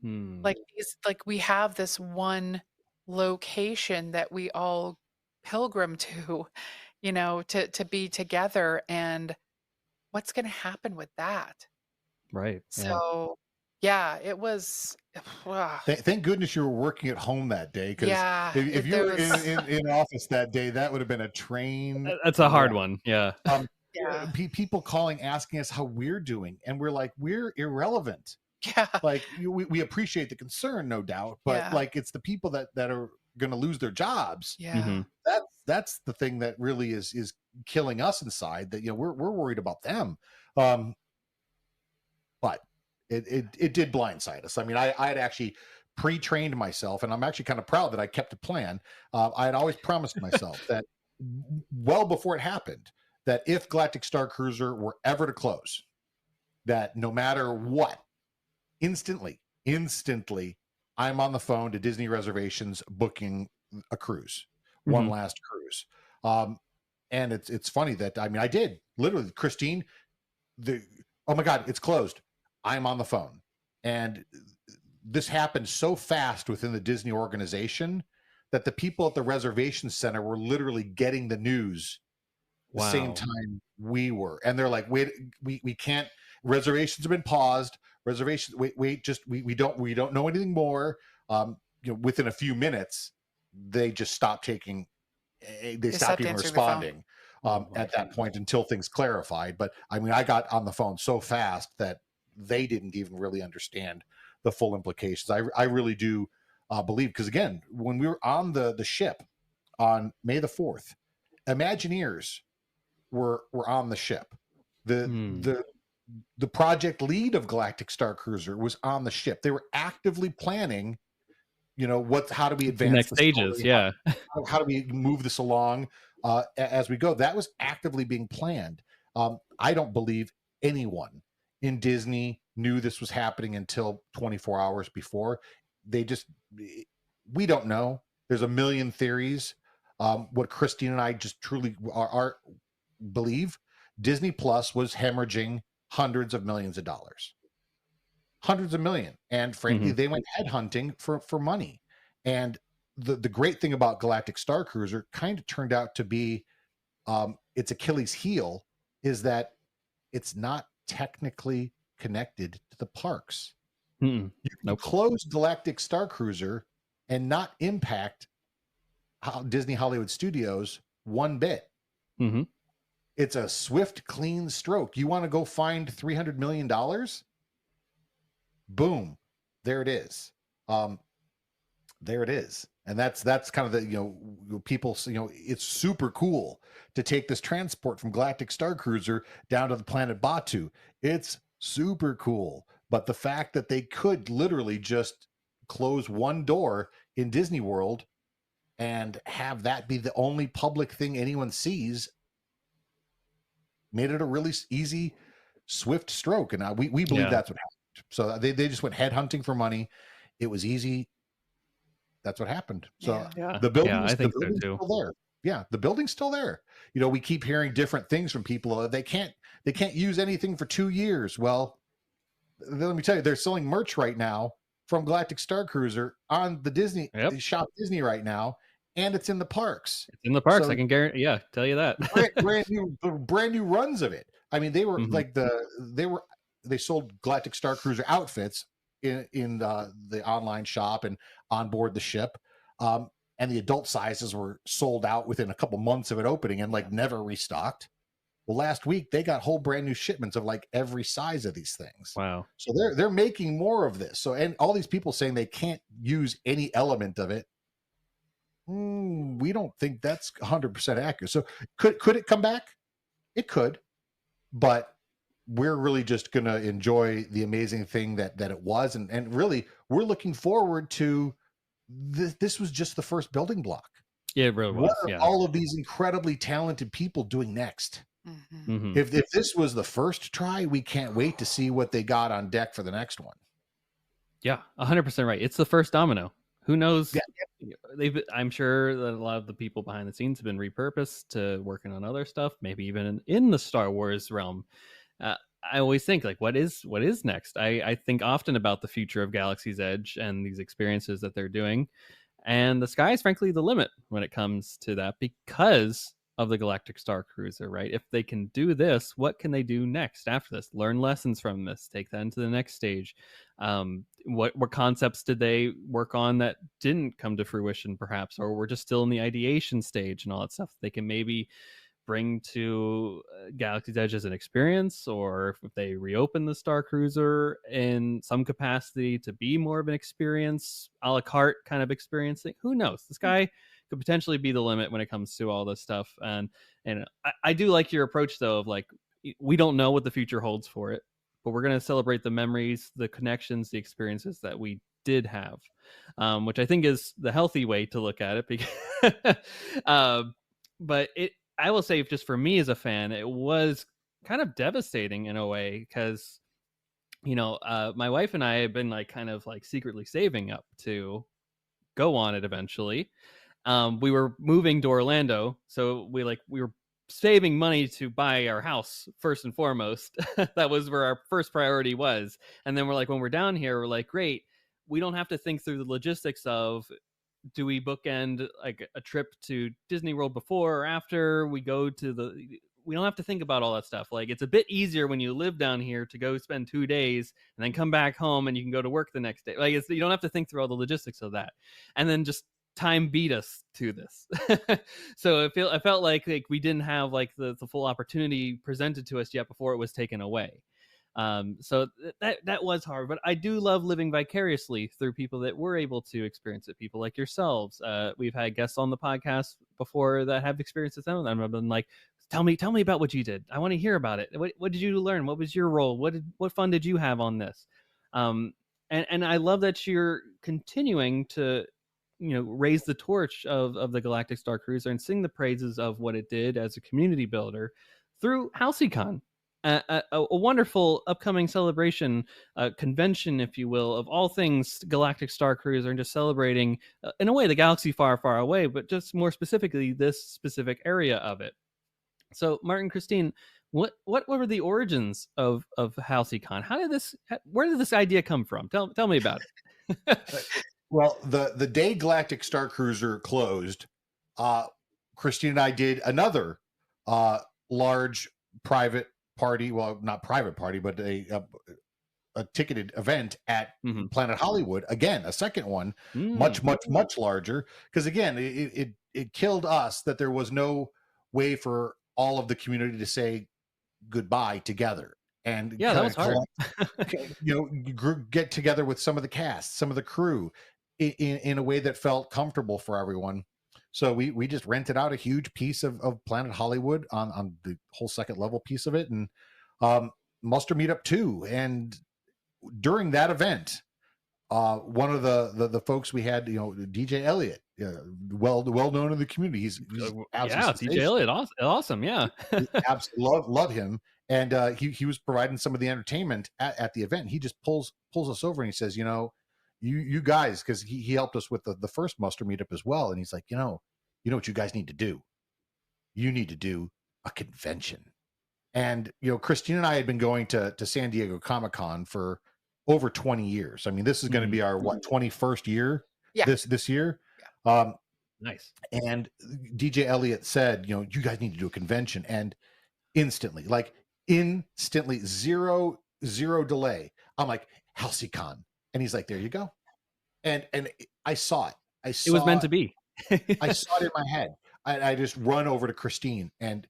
Hmm. Like, we have this one location that we all pilgrim to, to be together, and what's gonna happen with that? Right. Yeah. So, yeah, it was thank goodness you were working at home that day, because yeah, if you there were was in office that day, that would have been a train That's a hard wreck. one. Yeah. Um, yeah, people calling asking us how we're doing, and we're like, we're irrelevant. yeah, Like, we appreciate the concern, no doubt, but yeah, like, it's the people that are going to lose their jobs. yeah, Hmm. That's the thing that really is killing us inside, that we're worried about them. um but it did blindside us. I mean, I had actually pre-trained myself, and I'm actually kind of proud that I kept a plan. I had always promised myself that well before it happened, that if Galactic Starcruiser were ever to close, that no matter what, instantly, I'm on the phone to Disney Reservations booking a cruise, one Hmm. last cruise. Um, and it's funny that, I mean, I did literally, Kristine, the oh my god, it's closed. I'm on the phone, and this happened so fast within the Disney organization that the people at the reservation center were literally getting the news the same Wow. time we were, and they're like, wait, we can't, reservations have been paused, reservations, wait, just we don't know anything more. Within a few minutes, they just stopped taking, they they stopped stopped even answering the phone. responding Oh my at that goodness. point until things clarified. But I mean, I got on the phone so fast that they didn't even really understand the full implications. I really do believe, because again, when we were on the ship on May the 4th, Imagineers were on the ship. The Hmm. the the project lead of Galactic Starcruiser was on the ship. They were actively planning, how do we The advance next the stages. story, Yeah. how do we move this along as we go. That was actively being planned. I don't believe anyone in Disney knew this was happening until 24 hours before. They just, we don't know. There's a million theories. What Kristine and I just truly are believe, Disney Plus was hemorrhaging hundreds of millions of dollars, hundreds of million, and frankly, Hmm. they went headhunting for money. And the great thing about Galactic Starcruiser kind of turned out to be, its Achilles heel is that it's not technically connected to the parks. Mm-mm. You can Nope. close Galactic Starcruiser and not impact Disney Hollywood Studios one bit. Mm-hmm. It's a swift, clean stroke. You want to go find $300 million? Boom, there it is. There it is. And that's kind of the, people, it's super cool to take this transport from Galactic Starcruiser down to the planet Batu. It's super cool. But the fact that they could literally just close one door in Disney World and have that be the only public thing anyone sees made it a really easy, swift stroke. And we believe that's what happened. So they just went headhunting for money. It was easy. That's what happened. So the building's still there. Yeah, the building's still there. We keep hearing different things from people. They can't use anything for 2 years. Well, let me tell you, they're selling merch right now from Galactic Starcruiser on the Disney Shop Disney right now, and it's in the parks. It's in the parks. So, I can guarantee. Yeah, tell you that. brand new runs of it. I mean, they were they sold Galactic Starcruiser outfits in the online shop and on board the ship, and the adult sizes were sold out within a couple months of it opening and never restocked. Well, last week they got whole brand new shipments of every size of these things. Wow. So they're making more of this. So, and all these people saying they can't use any element of it, we don't think that's 100% accurate. So could it come back? It could, but we're really just going to enjoy the amazing thing that it was. And really, we're looking forward to this was just the first building block. Yeah, it really was. What are all of these incredibly talented people doing next? Mm-hmm. Mm-hmm. If this was the first try, we can't wait to see what they got on deck for the next one. Yeah, 100% right. It's the first domino. Who knows? Yeah. I'm sure that a lot of the people behind the scenes have been repurposed to working on other stuff, maybe even in the Star Wars realm. I always think what is next? I think often about the future of Galaxy's Edge and these experiences that they're doing, and the sky is frankly the limit when it comes to that because of the Galactic Starcruiser, right? If they can do this, what can they do next after this? Learn lessons from this, take that into the next stage. What concepts did they work on that didn't come to fruition, perhaps, or were just still in the ideation stage and all that stuff? They can maybe bring to Galaxy's Edge as an experience, or if they reopen the Starcruiser in some capacity to be more of an experience, a la carte kind of experiencing. Who knows? This guy could potentially be the limit when it comes to all this stuff. And I do like your approach, though, of we don't know what the future holds for it, but we're going to celebrate the memories, the connections, the experiences that we did have, which I think is the healthy way to look at it. Because, but I will say, just for me as a fan, it was kind of devastating in a way because, my wife and I have been secretly saving up to go on it eventually. We were moving to Orlando, so we were saving money to buy our house first and foremost. That was where our first priority was. And then when we're down here, we're great, we don't have to think through the logistics of, do we bookend a trip to Disney World before or after we go to we don't have to think about all that stuff. It's a bit easier when you live down here to go spend 2 days and then come back home and you can go to work the next day. You don't have to think through all the logistics of that. And then just time beat us to this. So I felt like we didn't have the full opportunity presented to us yet before it was taken away. So that was hard, but I do love living vicariously through people that were able to experience it. People like yourselves. We've had guests on the podcast before that have experienced it. And I've been tell me about what you did. I want to hear about it. What did you learn? What was your role? What fun did you have on this? And I love that you're continuing to, raise the torch of the Galactic Starcruiser and sing the praises of what it did as a community builder through Halcy-Con. A wonderful upcoming celebration, convention, if you will, of all things Galactic Starcruiser, and just celebrating, in a way, the galaxy far, far away, but just more specifically this specific area of it. So, Martin, Kristine, what were the origins of Halcy-Con? Where did this idea come from? Tell me about it. Well, the day Galactic Starcruiser closed, Kristine and I did another large private party. Well, not private party, but a a ticketed event at Mhm. Planet Hollywood. Again, a second one, Mm. much larger. Because again, it killed us that there was no way for all of the community to say goodbye together and Yeah, that was hard. get together with some of the cast, some of the crew, in a way that felt comfortable for everyone. So we just rented out a huge piece of Planet Hollywood on the whole second level piece of it, and Muster Meetup 2. And during that event, one of the folks we had, DJ Elliott, well known in the community. He's Yeah, absolutely DJ Elliott, awesome, yeah. absolutely love him. And he was providing some of the entertainment at the event. He just pulls us over and he says, you guys, because he helped us with the first Muster Meetup as well. And he's like, you know what you guys need to do? You need to do a convention. And Kristine and I had been going to San Diego Comic-Con for over 20 years. I mean, this is going to be our 21st year this year. Yeah. Nice. And DJ Elliott said, you guys need to do a convention. And instantly, zero delay, I'm like, Halcy-Con. And he's like, there you go. And I saw it. It was meant to be. I saw it in my head. I just run over to Kristine and,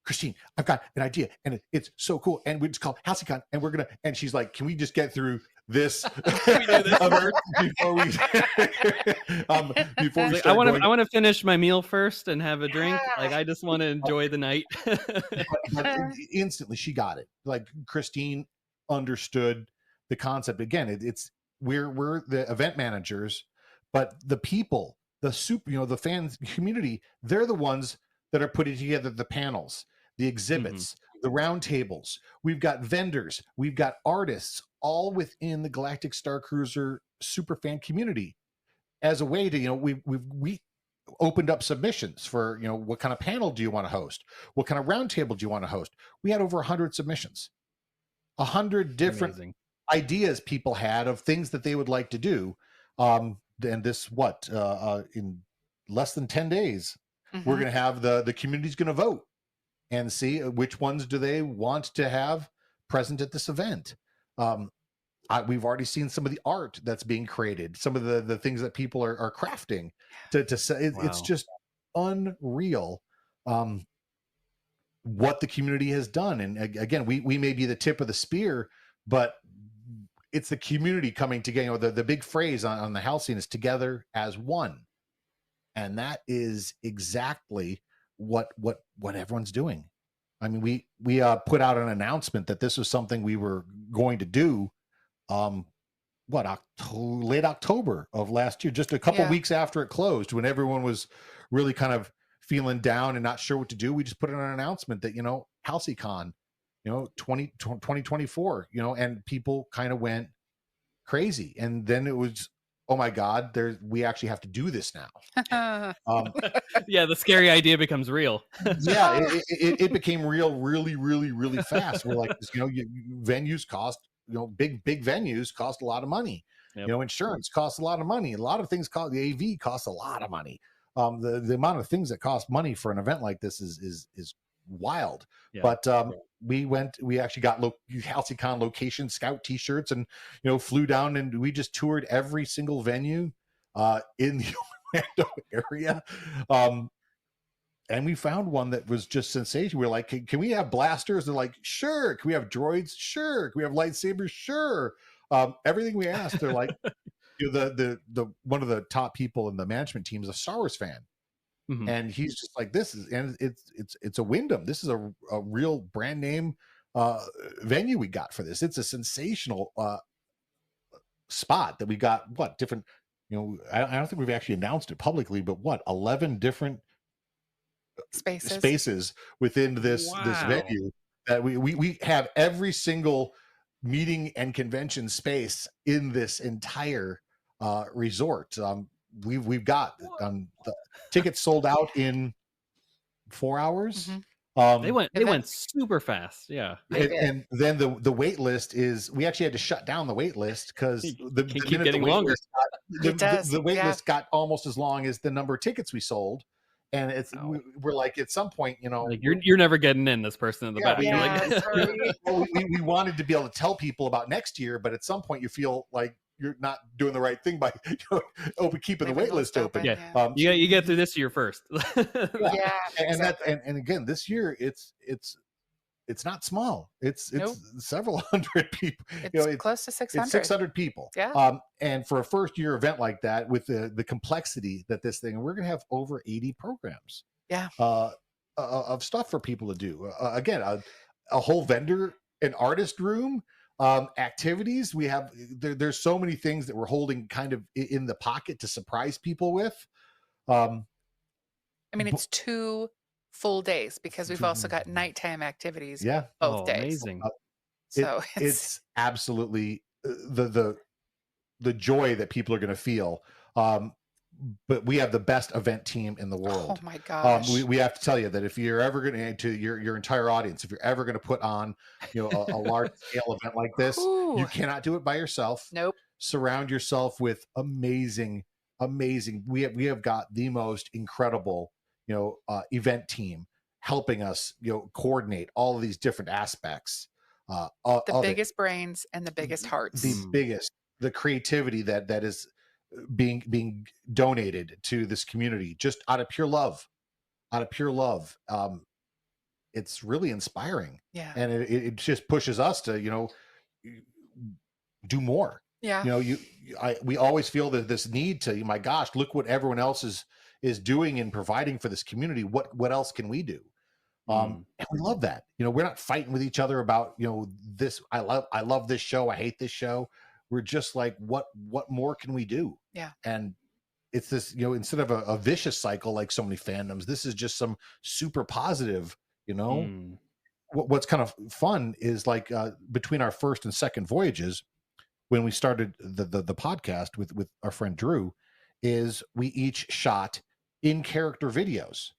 Kristine, I've got an idea and it's so cool. And we just call Halcy-Con and and she's like, can we just get through this before we start I want to finish my meal first and have a drink. Like, I just want to enjoy the night. but instantly she got it. Like, Kristine understood the concept. Again, we're the event managers, but the people, the fans community, they're the ones that are putting together the panels, the exhibits, the round tables. We've got vendors, we've got artists, all within the Galactic Starcruiser super fan community. As a way to, we opened up submissions for, what kind of panel do you want to host? What kind of round table do you want to host? We had over 100 submissions, 100 different ideas people had of things that they would like to do. And this, in less than 10 days, we're going to have the community's going to vote and see which ones do they want to have present at this event. We've already seen some of the art that's being created, some of the things that people are crafting to say. It's just unreal what the community has done. And again, we may be the tip of the spear, but it's the community coming together. The big phrase on the Halcyon is together as one. And that is exactly what everyone's doing. I mean, we put out an announcement that this was something we were going to do. Late October of last year, just a couple weeks after it closed, when everyone was really kind of feeling down and not sure what to do. We just put in an announcement that, Halcy-Con, 2024, and people kind of went crazy. And then it was, oh my God, we actually have to do this now. Yeah, the scary idea becomes real. Yeah, it became real really, really, really fast. We're like, venues cost, big venues cost a lot of money. Yep. Insurance costs a lot of money. A lot of things cost, the AV costs a lot of money. The amount of things that cost money for an event like this is wild. Yeah. But we actually got Halcy-Con location scout t-shirts and flew down and we just toured every single venue in the Orlando area, and we found one that was just sensational. We're like, can we have blasters? They're like, sure. Can we have droids? Sure. Can we have lightsabers? Sure. Everything we asked, they're like, the one of the top people in the management team is a Star Wars fan. And he's just like, it's a Wyndham. This is a real brand name venue we got for this. It's a sensational spot that we got. Different, I don't think we've actually announced it publicly, but 11 different spaces within this venue that we have every single meeting and convention space in this entire resort. We've got the tickets sold out in 4 hours. They went super fast. Yeah. And then the wait list is, we actually had to shut down the wait list because the keep getting longer. The wait list got almost as long as the number of tickets we sold. And we're like, at some point, like you're never getting in, this person in the back. Yeah, Like, sorry. we wanted to be able to tell people about next year, but at some point you feel like you're not doing the right thing by keeping the wait list open. Yeah. You get through this year first. Yeah, exactly. And again, this year it's not small. It's Nope. several hundred people. It's close to 600. It's 600 people. Yeah. And for a first year event like that, with the complexity that this thing, we're going to have over 80 programs. Yeah. Of stuff for people to do. Again, a whole vendor and artist room, activities. We have there's so many things that we're holding kind of in the pocket to surprise people with. I mean, it's 2 full days because we've also got nighttime activities. Yeah. Both days. Amazing. So it's absolutely the joy that people are going to feel. But we have the best event team in the world. Oh my gosh. We have to tell you that if you're ever going to your entire audience, if you're ever going to put on, a large scale event like this, you cannot do it by yourself. Nope. Surround yourself with amazing. We have got the most incredible, event team helping us, coordinate all of these different aspects. The biggest brains and the biggest hearts. The creativity that is being donated to this community just out of pure love. It's really inspiring. Yeah. And it just pushes us to, do more. Yeah. We always feel that this need to, my gosh, look what everyone else is doing and providing for this community. What else can we do? And we love that. We're not fighting with each other about, this. I love this show. I hate this show. We're just like, what more can we do? Yeah. And it's this, instead of a vicious cycle like so many fandoms, this is just some super positive, What's kind of fun is like between our first and second voyages, when we started the podcast with our friend Drew, is we each shot in character videos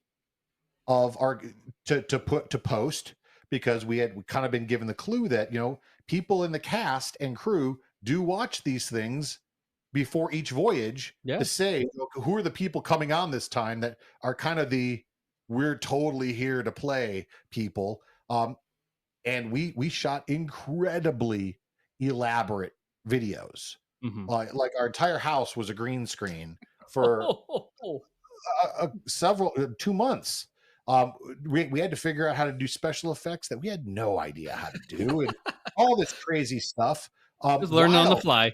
of our to post, because we kind of been given the clue that people in the cast and crew do watch these things before each voyage to say who are the people coming on this time that are kind of the we're totally here to play people. And we shot incredibly elaborate videos. Like our entire house was a green screen for 2 months. We had to figure out how to do special effects that we had no idea how to do, and all this crazy stuff. Just learning on the fly.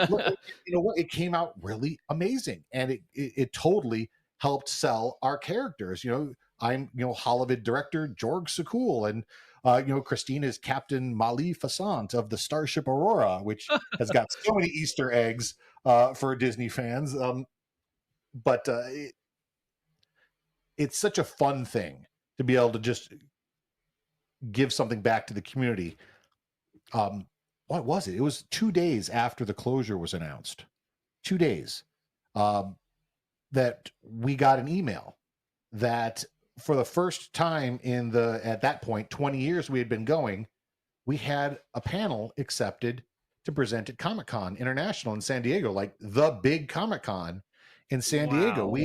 What? It came out really amazing, and it totally helped sell our characters. I'm Holovid director Jorg Sakul, and Kristine is Captain Mali Fassant of the Starship Aurora, which has got so many Easter eggs for Disney fans. But it's such a fun thing to be able to just give something back to the community. What was it? It was 2 days after the closure was announced. 2 days that we got an email that for the first time at that point, 20 years we had been going, we had a panel accepted to present at Comic-Con International in San Diego, like the big Comic-Con in San Diego.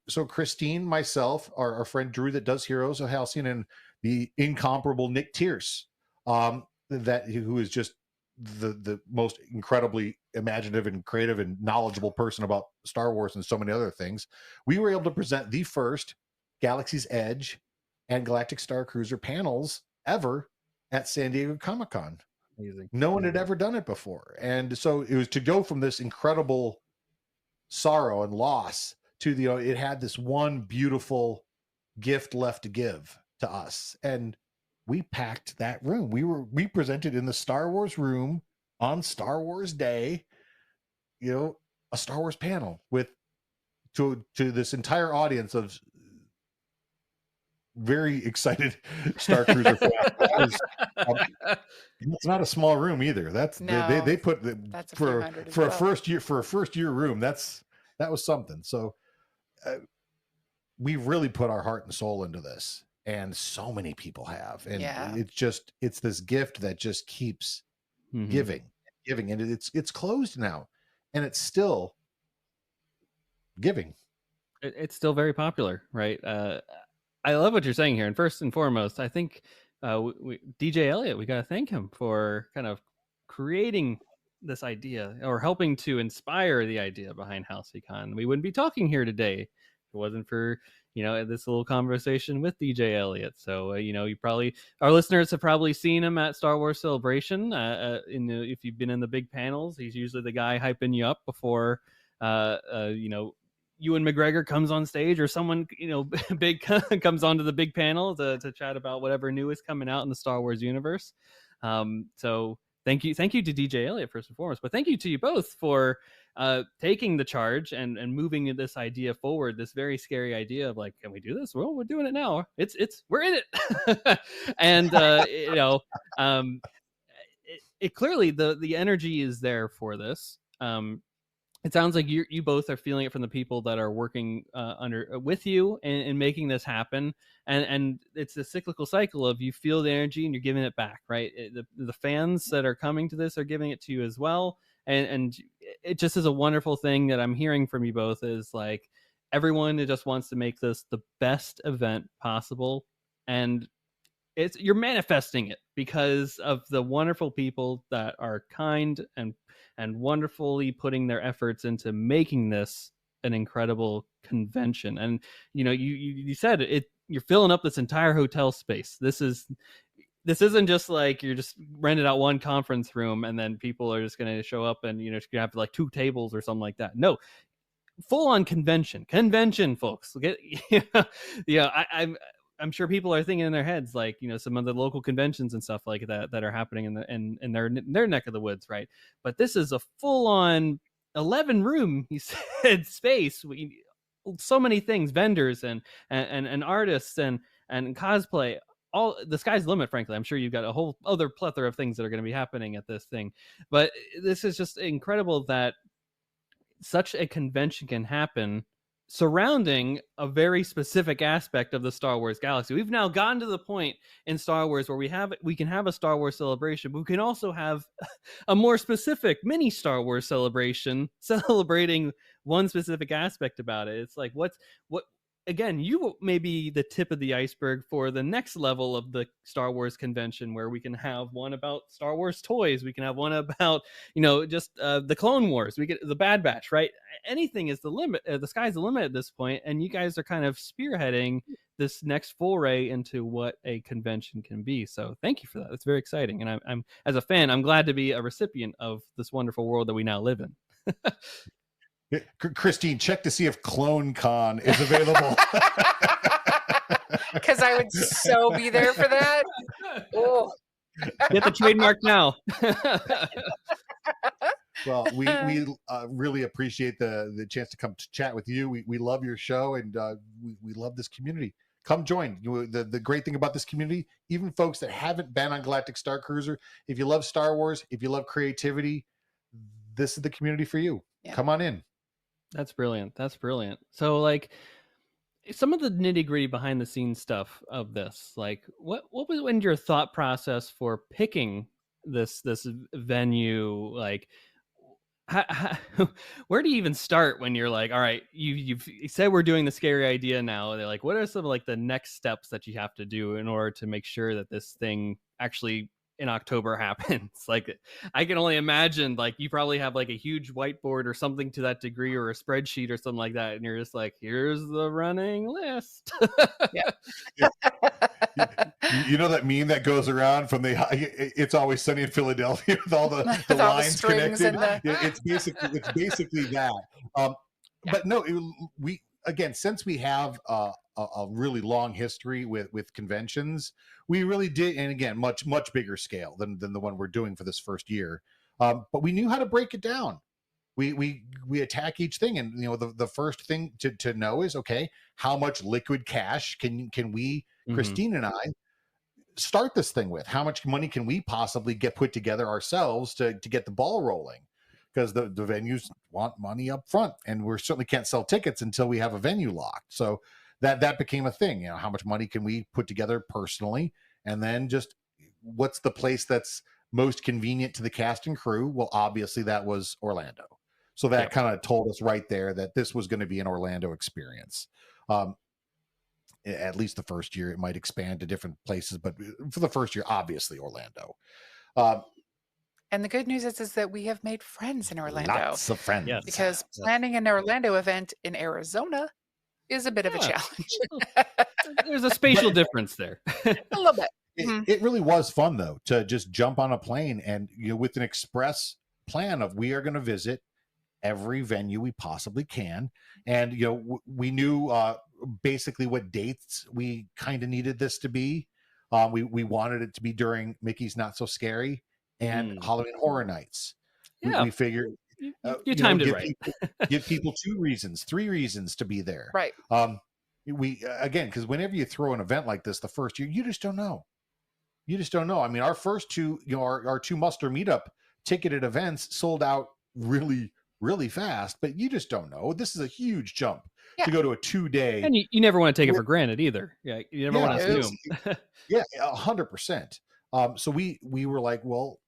So Kristine, myself, our friend Drew that does Heroes of Halcyon, and the incomparable Nick Tierce, who is just the most incredibly imaginative and creative and knowledgeable person about Star Wars and so many other things. We were able to present the first Galaxy's Edge and Galactic Starcruiser panels ever at San Diego Comic-Con. Amazing. No one had ever done it before. And so it was to go from this incredible sorrow and loss to it had this one beautiful gift left to give to us. And we packed that room. We presented in the Star Wars room on Star Wars Day, a Star Wars panel to this entire audience of very excited Star Cruiser fans. It's not a small room either. They put for a first year room. That was something. So we really put our heart and soul into this. And so many people have, and it's this gift that just keeps giving, and it's closed now, and it's still giving. It's still very popular, right? I love what you're saying here. And first and foremost, I think DJ Elliott, we got to thank him for kind of creating this idea or helping to inspire the idea behind Halcy-Con. We wouldn't be talking here today if it wasn't for this little conversation with DJ Elliott. So you probably, our listeners have probably seen him at Star Wars Celebration. If you've been in the big panels, he's usually the guy hyping you up before Ewan McGregor comes on stage, or someone big comes onto the big panel to chat about whatever new is coming out in the Star Wars universe. So thank you to DJ Elliott first and foremost, but thank you to you both for taking the charge and moving this idea forward. This very scary idea of like, can we do this? Well, we're doing it now. We're in it, and it clearly the energy is there for this. It sounds like you both are feeling it from the people that are working with you and making this happen. And it's a cyclical cycle of you feel the energy and you're giving it back, right? The fans that are coming to this are giving it to you as well. And it just is a wonderful thing that I'm hearing from you both is like everyone just wants to make this the best event possible. And you're manifesting it because of the wonderful people that are kind and wonderfully putting their efforts into making this an incredible convention. And you said it, you're filling up this entire hotel space. This isn't just like you're just rented out one conference room and then people are just going to show up and just gonna have like 2 tables or something like that. No, full on convention, folks. I'm sure people are thinking in their heads, like, some of the local conventions and stuff like that are happening in their neck of the woods, right? But this is a full on 11 room, he said, space. So many things, vendors and artists and cosplay. All the sky's the limit, frankly. I'm sure you've got a whole other plethora of things that are going to be happening at this thing. But this is just incredible that such a convention can happen surrounding a very specific aspect of the Star Wars galaxy. We've now gotten to the point in Star Wars where we can have a Star Wars celebration, but we can also have a more specific mini Star Wars celebration celebrating one specific aspect about it. It's like what again, you may be the tip of the iceberg for the next level of the Star Wars convention, where we can have one about Star Wars toys. We can have one about, just the Clone Wars. We get the Bad Batch, right? Anything is the limit. The sky's the limit at this point, and you guys are kind of spearheading this next foray into what a convention can be. So thank you for that. It's very exciting, and I'm as a fan, I'm glad to be a recipient of this wonderful world that we now live in. Kristine, check to see if Clone Con is available. Because I would so be there for that. Oh. Get the trademark now. Well, we really appreciate the chance to come to chat with you. We love your show, and we love this community. Come join. The great thing about this community, even folks that haven't been on Galactic Starcruiser, if you love Star Wars, if you love creativity, this is the community for you. Yeah. Come on in. That's brilliant. So, like, some of the nitty gritty behind the scenes stuff of this, like, what was your thought process for picking this venue? Like, where do you even start when you're like, all right, you've said we're doing the scary idea now? They're like, what are some of like the next steps that you have to do in order to make sure that this thing actually in October happens? Like, I can only imagine, like, you probably have like a huge whiteboard or something to that degree, or a spreadsheet or something like that, and you're just like, here's the running list. Yeah. You know that meme that goes around from It's Always Sunny in Philadelphia with all the lines connected? It's basically that. But no, since we have a really long history with conventions, we really did, and again, much bigger scale than the one we're doing for this first year. But we knew how to break it down. We attack each thing, and the first thing to know is, okay, how much liquid cash can we, Kristine and I, start this thing with? How much money can we possibly get put together ourselves to get the ball rolling? Because the venues want money up front, and we certainly can't sell tickets until we have a venue locked. So that became a thing. How much money can we put together personally, and then just what's the place that's most convenient to the cast and crew? Well, obviously that was Orlando. So that Yeah. kind of told us right there that this was going to be an Orlando experience. At least the first year. It might expand to different places, but for the first year, obviously Orlando. And the good news is that we have made friends in Orlando. Lots of friends. Yes. Because planning an Orlando event in Arizona is a bit of a Yeah. challenge. There's a spatial difference there. A little bit. It really was fun though to just jump on a plane and with an express plan of we are going to visit every venue we possibly can, and we knew basically what dates we kind of needed this to be. We wanted it to be during Mickey's Not So Scary and Halloween Horror Nights. Yeah. We figured you timed it right. Give people 2 reasons, 3 reasons to be there. Right. We again, because whenever you throw an event like this the first year, you just don't know. I mean, our first 2, our 2 muster meetup ticketed events sold out really, really fast, but you just don't know. This is a huge jump to go to a 2-day, and you never want to take it for granted either. Yeah, you never want to assume. 100%. So we were like, well,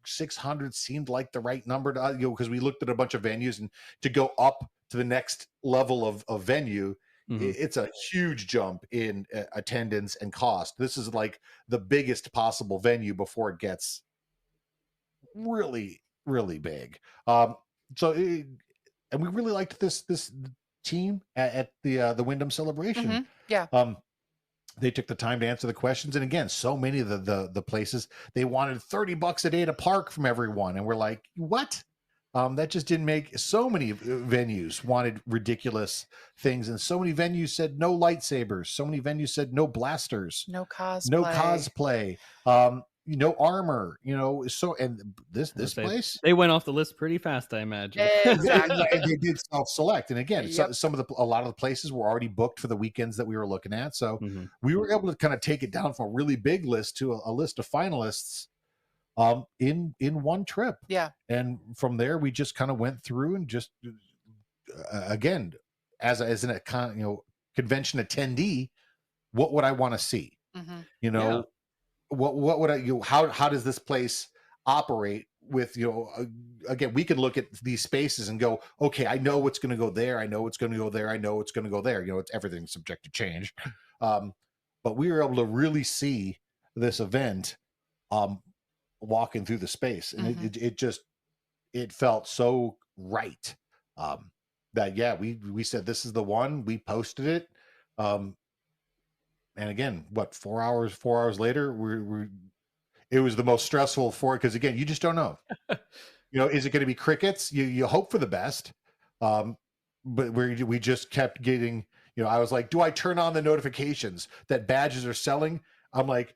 600 seemed like the right number to because we looked at a bunch of venues, and to go up to the next level of venue, it's a huge jump in attendance and cost. This is like the biggest possible venue before it gets really, really big. And we really liked this team at the Wyndham Celebration. Yeah. They took the time to answer the questions, and again, so many of the places, they wanted $30 a day to park from everyone, and we're like, what? That just didn't make. So many venues wanted ridiculous things, and so many venues said no lightsabers. So many venues said no blasters, no cosplay, no armor. So and this place, they went off the list pretty fast, I imagine. Exactly. they did self-select, and again, a lot of the places were already booked for the weekends that we were looking at. So we were able to kind of take it down from a really big list to a list of finalists in one trip. Yeah. And from there we just kind of went through and just again, as a convention attendee, what would I want to see? What would I how does this place operate with again, we could look at these spaces and go, okay, I know what's going to go there, I know what's going to go there, I know what's going to go there. It's everything's subject to change. But we were able to really see this event walking through the space, and it felt so right that we said this is the one. We posted it, and again, 4 hours later, it was the most stressful because again, you just don't know. Is it going to be crickets? You hope for the best, but we just kept getting. I was like, do I turn on the notifications that badges are selling? I'm like,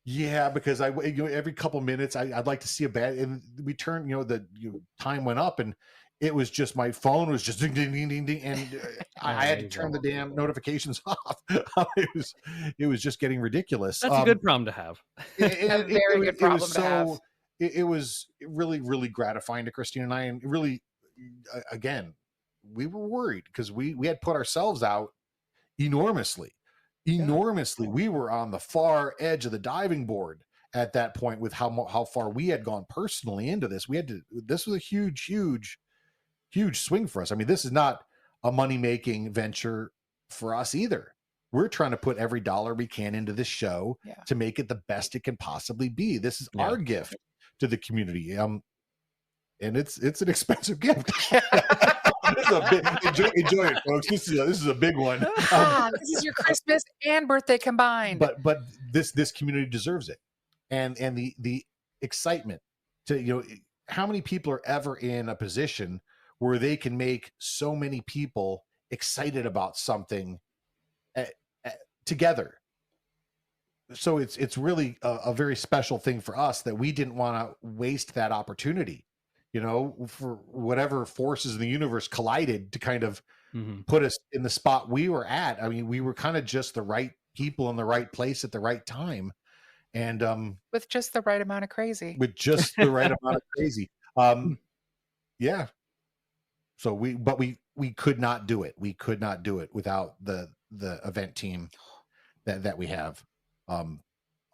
yeah, because every couple minutes I'd like to see a badge, and we turned, the time went up, and it was just my phone was just ding ding ding ding ding, and I had to turn the damn notifications off. It was just getting ridiculous. That's a good problem to have. A very good problem to have. It was really, really gratifying to Kristine and I, and really, again, we were worried because we had put ourselves out enormously. We were on the far edge of the diving board at that point with how far we had gone personally into this. This was a huge swing for us. I mean, this is not a money-making venture for us either. We're trying to put every dollar we can into this show to make it the best it can possibly be. This is our gift to the community. And it's an expensive gift. Enjoy it, folks. This is a big one. This is your Christmas and birthday combined. But this community deserves it, and the excitement to how many people are ever in a position where they can make so many people excited about something together. So it's really a very special thing for us that we didn't want to waste that opportunity. For whatever forces in the universe collided to kind of put us in the spot we were at. I mean, we were kind of just the right people in the right place at the right time. And with just the right amount of crazy. Yeah. So we could not do it. We could not do it without the event team that we have.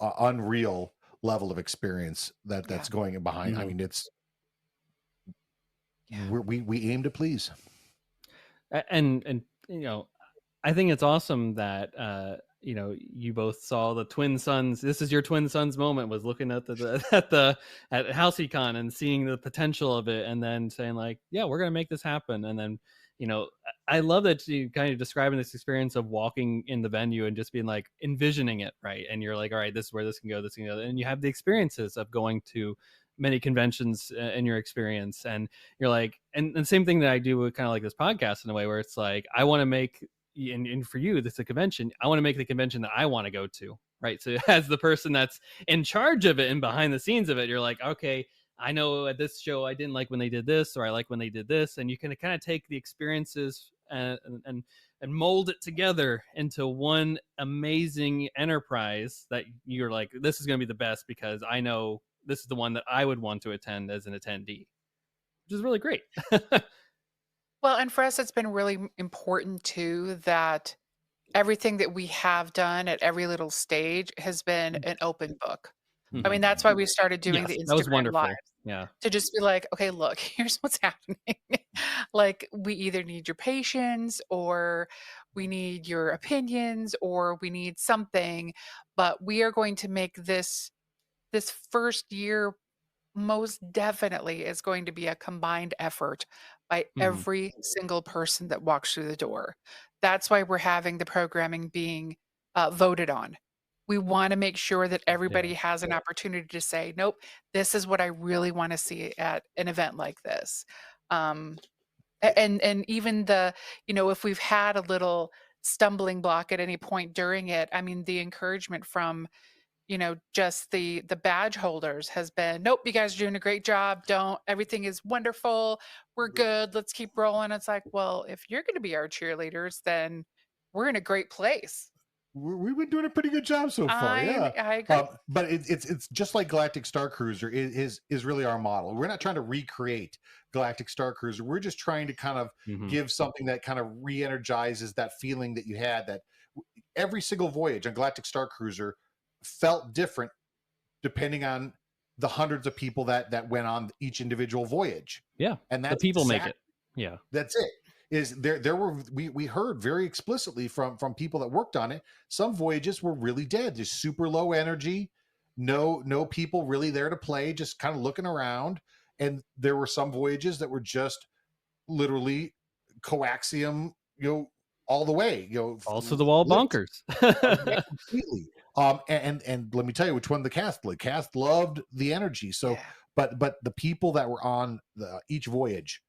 Unreal level of experience that's going behind. I mean, Yeah. we aim to please. And I think it's awesome that you both saw the twin sons. This is your twin sons moment, was looking at at Halcy-Con and seeing the potential of it, and then saying like, yeah, we're gonna make this happen. And then I love that you kind of describing this experience of walking in the venue and just being like envisioning it, right? And you're like, all right, this is where this can go, this can go, and you have the experiences of going to many conventions in your experience, and you're like, and the same thing that I do with kind of like this podcast in a way where it's like, I want to make, and for you, this is a convention, I want to make the convention that I want to go to, right? So as the person that's in charge of it and behind the scenes of it, you're like, okay, I know at this show I didn't like when they did this, or I like when they did this, and you can kind of take the experiences and mold it together into one amazing enterprise that you're like, this is going to be the best because I know this is the one that I would want to attend as an attendee, which is really great. Well, and for us, it's been really important too that everything that we have done at every little stage has been an open book. I mean, that's why we started doing Yes, the that was Instagram wonderful. lives, Yeah. to just be like, okay, look, here's what's happening. Like, we either need your patience, or we need your opinions, or we need something, but we are going to make this first year most definitely is going to be a combined effort by Mhm. every single person that walks through the door. That's why we're having the programming being voted on. We want to make sure that everybody Yeah. has an opportunity to say, nope, this is what I really want to see at an event like this. Um, and even if we've had a little stumbling block at any point during it, I mean, the encouragement from just the badge holders has been, nope, you guys are doing a great job. Don't, everything is wonderful. We're good. Let's keep rolling. It's like, well, if you're going to be our cheerleaders, then we're in a great place. We've been doing a pretty good job so far, yeah. I agree. But it's just like Galactic Starcruiser is really our model. We're not trying to recreate Galactic Starcruiser. We're just trying to kind of Mhm. give something that kind of re-energizes that feeling that you had. That every single voyage on Galactic Starcruiser felt different depending on the hundreds of people that went on each individual voyage. Yeah. And The that's people make it. Yeah. that's it. Is there were we heard very explicitly from people that worked on it, some voyages were really dead, just super low energy, no people really there to play, just kind of looking around. And there were some voyages that were just literally coaxium, all the way, Also the wall lit. bonkers. Yeah, completely. And let me tell you which one the cast loved. Cast loved the energy. So, Yeah. but the people that were on each voyage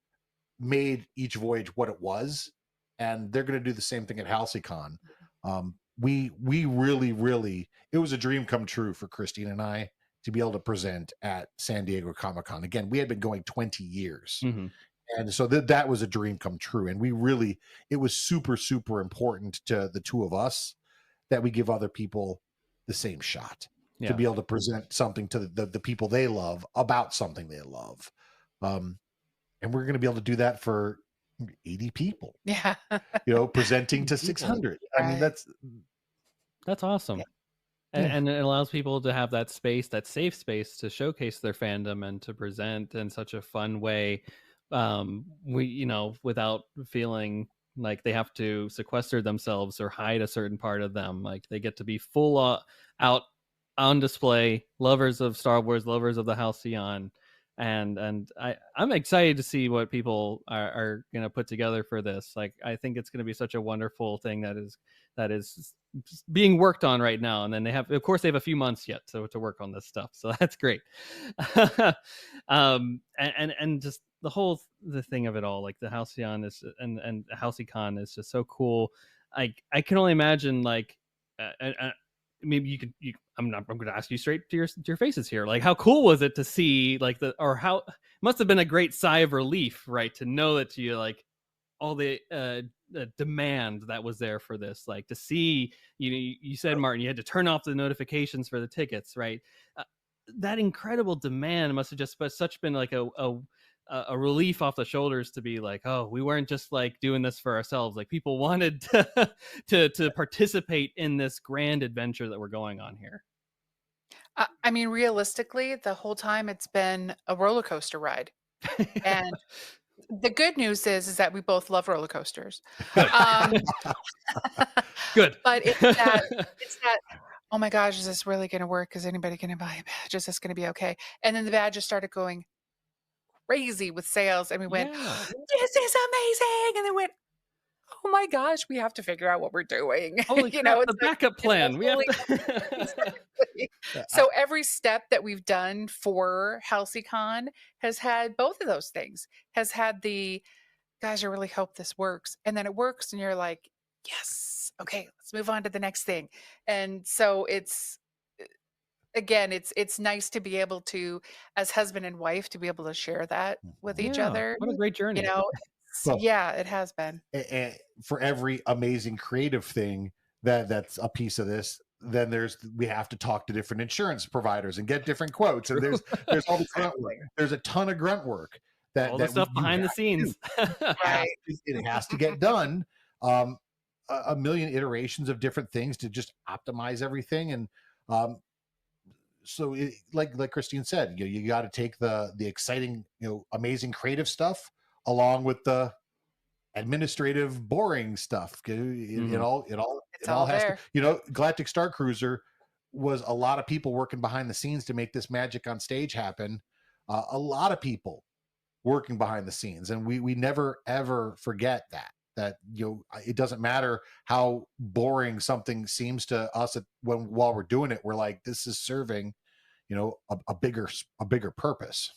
made each voyage what it was, and they're going to do the same thing at Halcy-Con. We really, it was a dream come true for Kristine and I to be able to present at San Diego Comic-Con. Again, we had been going 20 years. Mhm. And so that was a dream come true. And it was super important to the two of us that we give other people the same shot to Yeah. be able to present something to the people they love about something they love. And we're going to be able to do that for 80 people, Yeah. presenting to People. 600. I mean, Right. That's awesome. Yeah. And it allows people to have that space, that safe space, to showcase their fandom and to present in such a fun way, without feeling like they have to sequester themselves or hide a certain part of them. Like they get to be full out on display, lovers of Star Wars, lovers of the Halcyon. And I'm excited to see what people are going to put together for this. Like, I think it's going to be such a wonderful thing that is being worked on right now. And then they have a few months yet to work on this stuff. So that's great. And just the thing of it all, like the Halcyon is and Halcy-Con is just so cool. I can only imagine, like, maybe I'm going to ask you straight to your faces here. Like, how cool was it to see, like, how must have been a great sigh of relief, right? To know that you, like, all the demand that was there for this, like, to see, you said, Martin, you had to turn off the notifications for the tickets, right? That incredible demand must have just been like a relief off the shoulders to be like, oh, we weren't just like doing this for ourselves. Like, people wanted to participate in this grand adventure that we're going on here. I mean, realistically, the whole time it's been a roller coaster ride. And The good news is that we both love roller coasters. Good. Um, Good. but it's that, oh my gosh, is this really going to work? Is anybody going to buy a badge? Is this going to be okay? And then the badges started going crazy with sales, and we went, Yeah. this is amazing. And then went, oh my gosh, we have to figure out what we're doing. Holy You crap, know, the it's like, backup it's plan. We have absolutely to. exactly. So every step that we've done for Halcy-Con has had both of those things. Has had the, guys, I really hope this works. And then it works, and you're like, yes, okay, let's move on to the next thing. And so it's, again, it's nice to be able to, as husband and wife, to be able to share that with each Yeah. other. What a great You journey. know, Well, yeah, it has been. and for every amazing creative thing that's a piece of this, then we have to talk to different insurance providers and get different quotes. And there's all the grunt work. There's a ton of grunt work All the stuff you behind the have to do. scenes. Right. It has to get done. A million iterations of different things to just optimize everything. And so like Kristine said, you got to take the exciting, amazing creative stuff along with the administrative boring stuff. It all It's all has there. to, Galactic Starcruiser was a lot of people working behind the scenes to make this magic on stage happen. A lot of people working behind the scenes, and we never ever forget that it doesn't matter how boring something seems to us while we're doing it. We're like, this is serving a bigger purpose.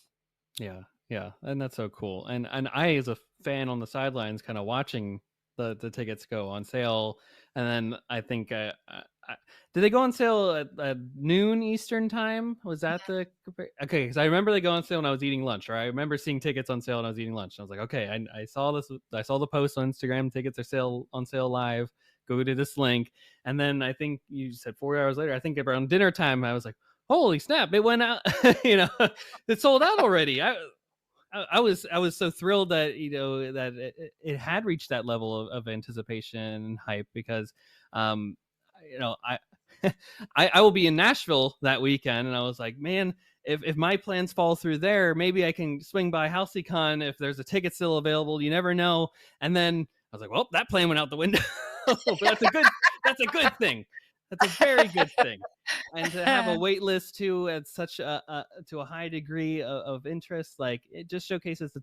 Yeah, and that's so cool. And I, as a fan on the sidelines, kind of watching the tickets go on sale, and then I think did they go on sale at noon Eastern time? Was that the okay? Because I remember they go on sale when I was eating lunch, or I remember seeing tickets on sale when I was eating lunch. And I was like, okay, I saw this. I saw the post on Instagram. Tickets are on sale live. Go to this link, and then I think you said 4 hours later. I think around dinner time, I was like, holy snap! It went out. It sold out already. I was so thrilled that that it had reached that level of anticipation and hype, because I I will be in Nashville that weekend, and I was like, man, if my plans fall through there, maybe I can swing by Halcy-Con if there's a ticket still available. You never know. And then I was like, well, that plan went out the window. But that's a good thing. That's a very good thing. And to have a wait list too at such to a high degree of interest, like, it just showcases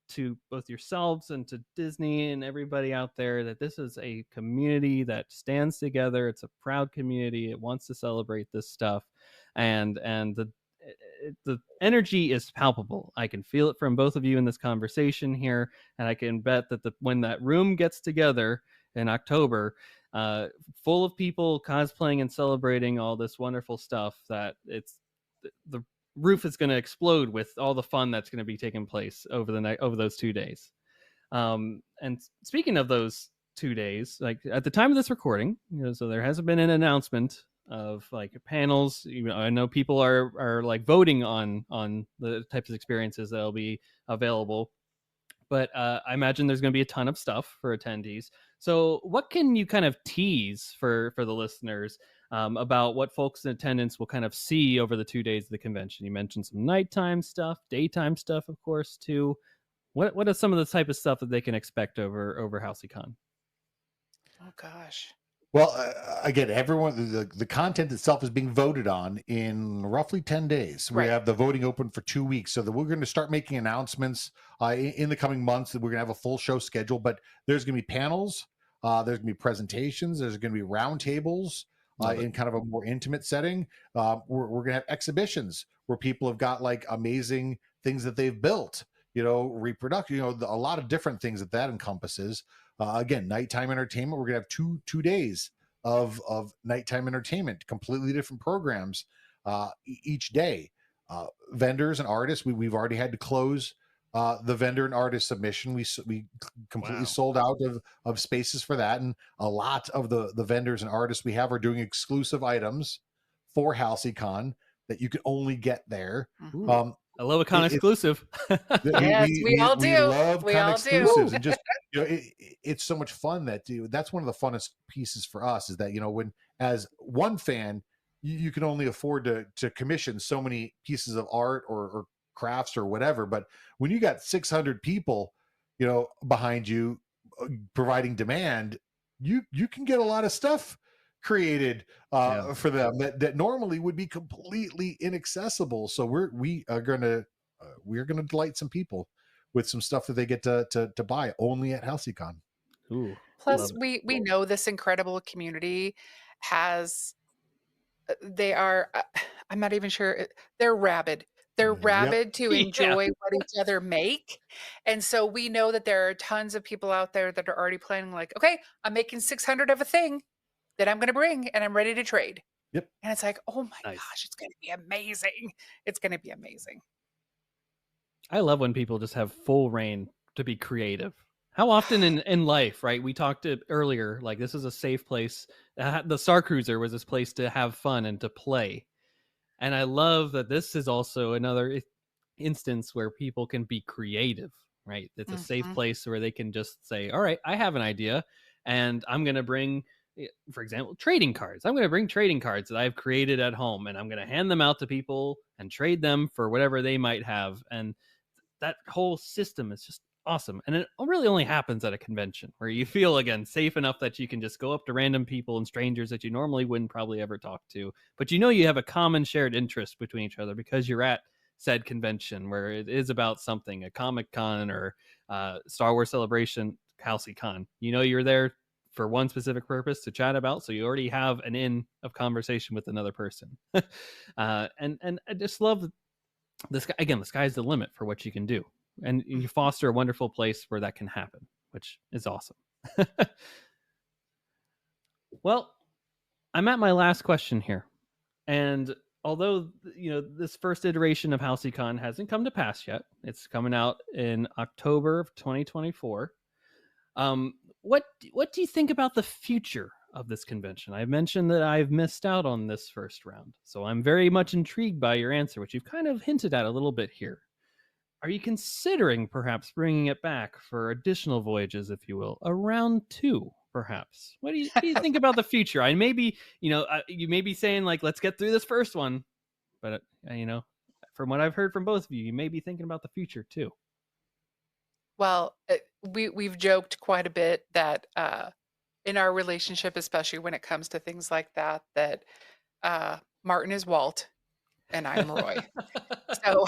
to both yourselves and to Disney and everybody out there that this is a community that stands together. It's a proud community. It wants to celebrate this stuff, and the energy is palpable. I can feel it from both of you in this conversation here, and I can bet that when that room gets together in October, full of people cosplaying and celebrating all this wonderful stuff, that the roof is going to explode with all the fun that's going to be taking place over those 2 days. And speaking of those 2 days, like at the time of this recording, so there hasn't been an announcement of like panels. I know people are like voting on the types of experiences that'll be available, but I imagine there's going to be a ton of stuff for attendees. So what can you kind of tease for the listeners about what folks in attendance will kind of see over the 2 days of the convention? You mentioned some nighttime stuff, daytime stuff, of course, too. What are some of the type of stuff that they can expect over Halcy-Con? Oh gosh. Well, again, everyone, the content itself is being voted on in roughly 10 days. We Right. have the voting open for 2 weeks. So that we're going to start making announcements in the coming months, that we're going to have a full show schedule, but there's going to be panels. There's going to be presentations. There's going to be roundtables in kind of a more intimate setting. We're going to have exhibitions where people have got like amazing things that they've built, reproduction, a lot of different things that encompasses. Again, nighttime entertainment. We're going to have two days of nighttime entertainment, completely different programs each day. Vendors and artists. We've already had to close the vendor and artist submission. We completely sold out of spaces for that, and a lot of the vendors and artists we have are doing exclusive items for Halcy-Con that you can only get there. I love a con exclusive. Yes, we all do. We love We con all exclusives, do. and just it's so much fun that's one of the funnest pieces for us, is that when as one fan you can only afford to commission so many pieces of art or crafts or whatever. But when you got 600 people, behind you providing demand, you can get a lot of stuff created for them that normally would be completely inaccessible. So we're gonna delight some people with some stuff that they get to buy only at Halcy-Con. Ooh, Plus, we know this incredible community has. They are. I'm not even sure. They're rabid. They're Yep. rabid to Yeah. enjoy what each other make, and so we know that there are tons of people out there that are already planning. Like, okay, I'm making 600 of a thing that I'm going to bring, and I'm ready to trade. Yep. And it's like, oh my Nice. gosh, it's going to be amazing. It's going to be amazing. I love when people just have full reign to be creative. How often in life, right? We talked earlier, like this is a safe place. The Starcruiser was this place to have fun and to play. And I love that this is also another instance where people can be creative, right? It's a safe place where they can just say, all right, I have an idea and I'm going to bring, for example, trading cards. I'm going to bring trading cards that I've created at home and I'm going to hand them out to people and trade them for whatever they might have. And that whole system is just awesome. And it really only happens at a convention where you feel, again, safe enough that you can just go up to random people and strangers that you normally wouldn't probably ever talk to. But you have a common shared interest between each other because you're at said convention where it is about something, a Comic-Con or Star Wars Celebration, Halcy-Con. You're there for one specific purpose to chat about, so you already have an in of conversation with another person. And I just love this. Again, the sky's the limit for what you can do, and you foster a wonderful place where that can happen, which is awesome. Well, I'm at my last question here, and although this first iteration of Halcy-Con hasn't come to pass yet, it's coming out in October of 2024. What do you think about the future of this convention? I mentioned that I've missed out on this first round, so I'm very much intrigued by your answer, which you've kind of hinted at a little bit here. Are you considering perhaps bringing it back for additional voyages, if you will, a round 2, perhaps? What do you think about the future? I maybe, you may be saying like, let's get through this first one, but from what I've heard from both of you, you may be thinking about the future too. Well, we've joked quite a bit that in our relationship, especially when it comes to things like that, that Martin is Walt and I'm Roy. So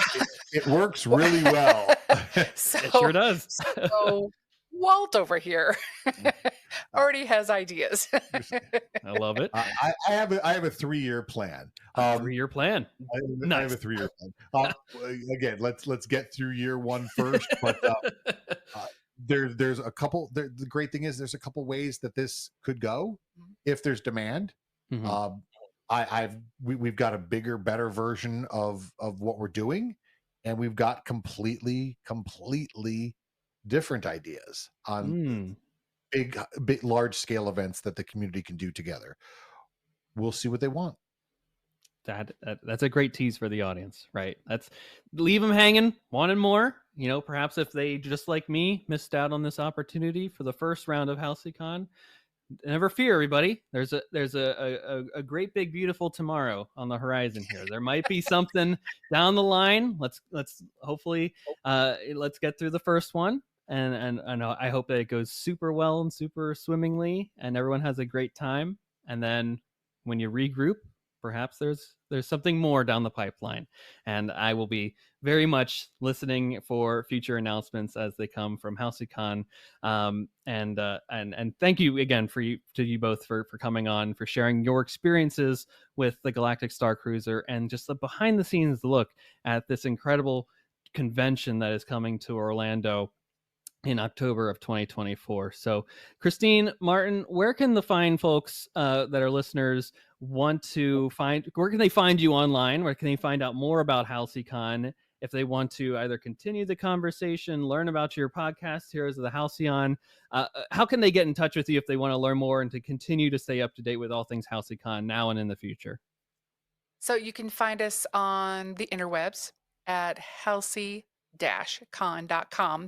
it works really well. It sure does. So Walt over here already has ideas. I love it. I have a 3-year plan. A 3-year plan. I have a 3-year plan. Again, let's get through year 1 first. But there's a couple. The great thing is there's a couple ways that this could go if there's demand. Mm-hmm. We've got a bigger, better version of what we're doing, and we've got completely different ideas on big, large scale events that the community can do together. We'll see what they want. That's a great tease for the audience, right? That's leave them hanging, wanting more. Perhaps if they, just like me, missed out on this opportunity for the first round of Halcy-Con, never fear, everybody. There's a great big beautiful tomorrow on the horizon here. There might be something down the line. Let's hopefully let's get through the first one, and I hope that it goes super well and super swimmingly, and everyone has a great time. And then when you regroup, perhaps there's something more down the pipeline, and I will be very much listening for future announcements as they come from Halcy-Con. And thank you again to you both for coming on, for sharing your experiences with the Galactic Starcruiser and just the behind the scenes look at this incredible convention that is coming to Orlando in October of 2024. So, Kristine, Martin, where can the fine folks that are listeners want to find? Where can they find you online? Where can they find out more about Halcy-Con? If they want to either continue the conversation, learn about your podcast, Heroes of the Halcyon, how can they get in touch with you if they want to learn more and to continue to stay up to date with all things Halcy-Con now and in the future? So you can find us on the interwebs at Halcy-Con.com.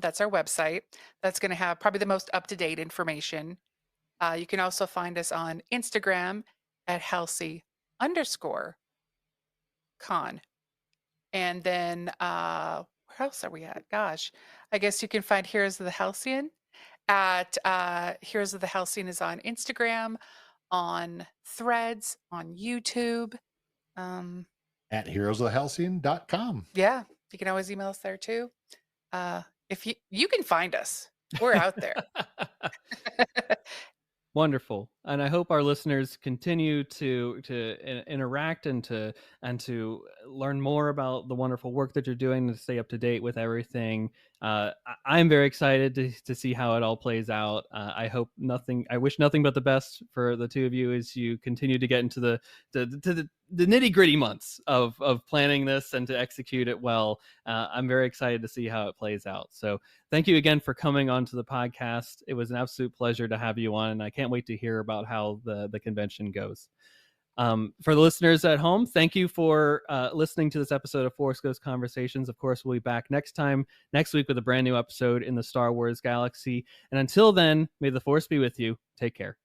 That's our website. That's going to have probably the most up-to-date information. You can also find us on Instagram at Halcy_Con. And then where else are we at? Gosh, I guess you can find Heroes of the Halcyon at Heroes of the Halcyon is on Instagram, on Threads, on YouTube. At heroesofthehalcyon.com. Yeah, you can always email us there too. If you can find us, we're out there. Wonderful, and I hope our listeners continue to interact and to learn more about the wonderful work that you're doing to stay up to date with everything. I'm very excited to see how it all plays out. I wish nothing but the best for the two of you as you continue to get into the nitty gritty months of planning this and to execute it well. I'm very excited to see how it plays out. So thank you again for coming onto the podcast. It was an absolute pleasure to have you on, and I can't wait to hear about how the convention goes. For the listeners at home, thank you for listening to this episode of Force Ghost Conversations. Of course, we'll be back next week with a brand new episode in the Star Wars galaxy. And until then, may the Force be with you. Take care.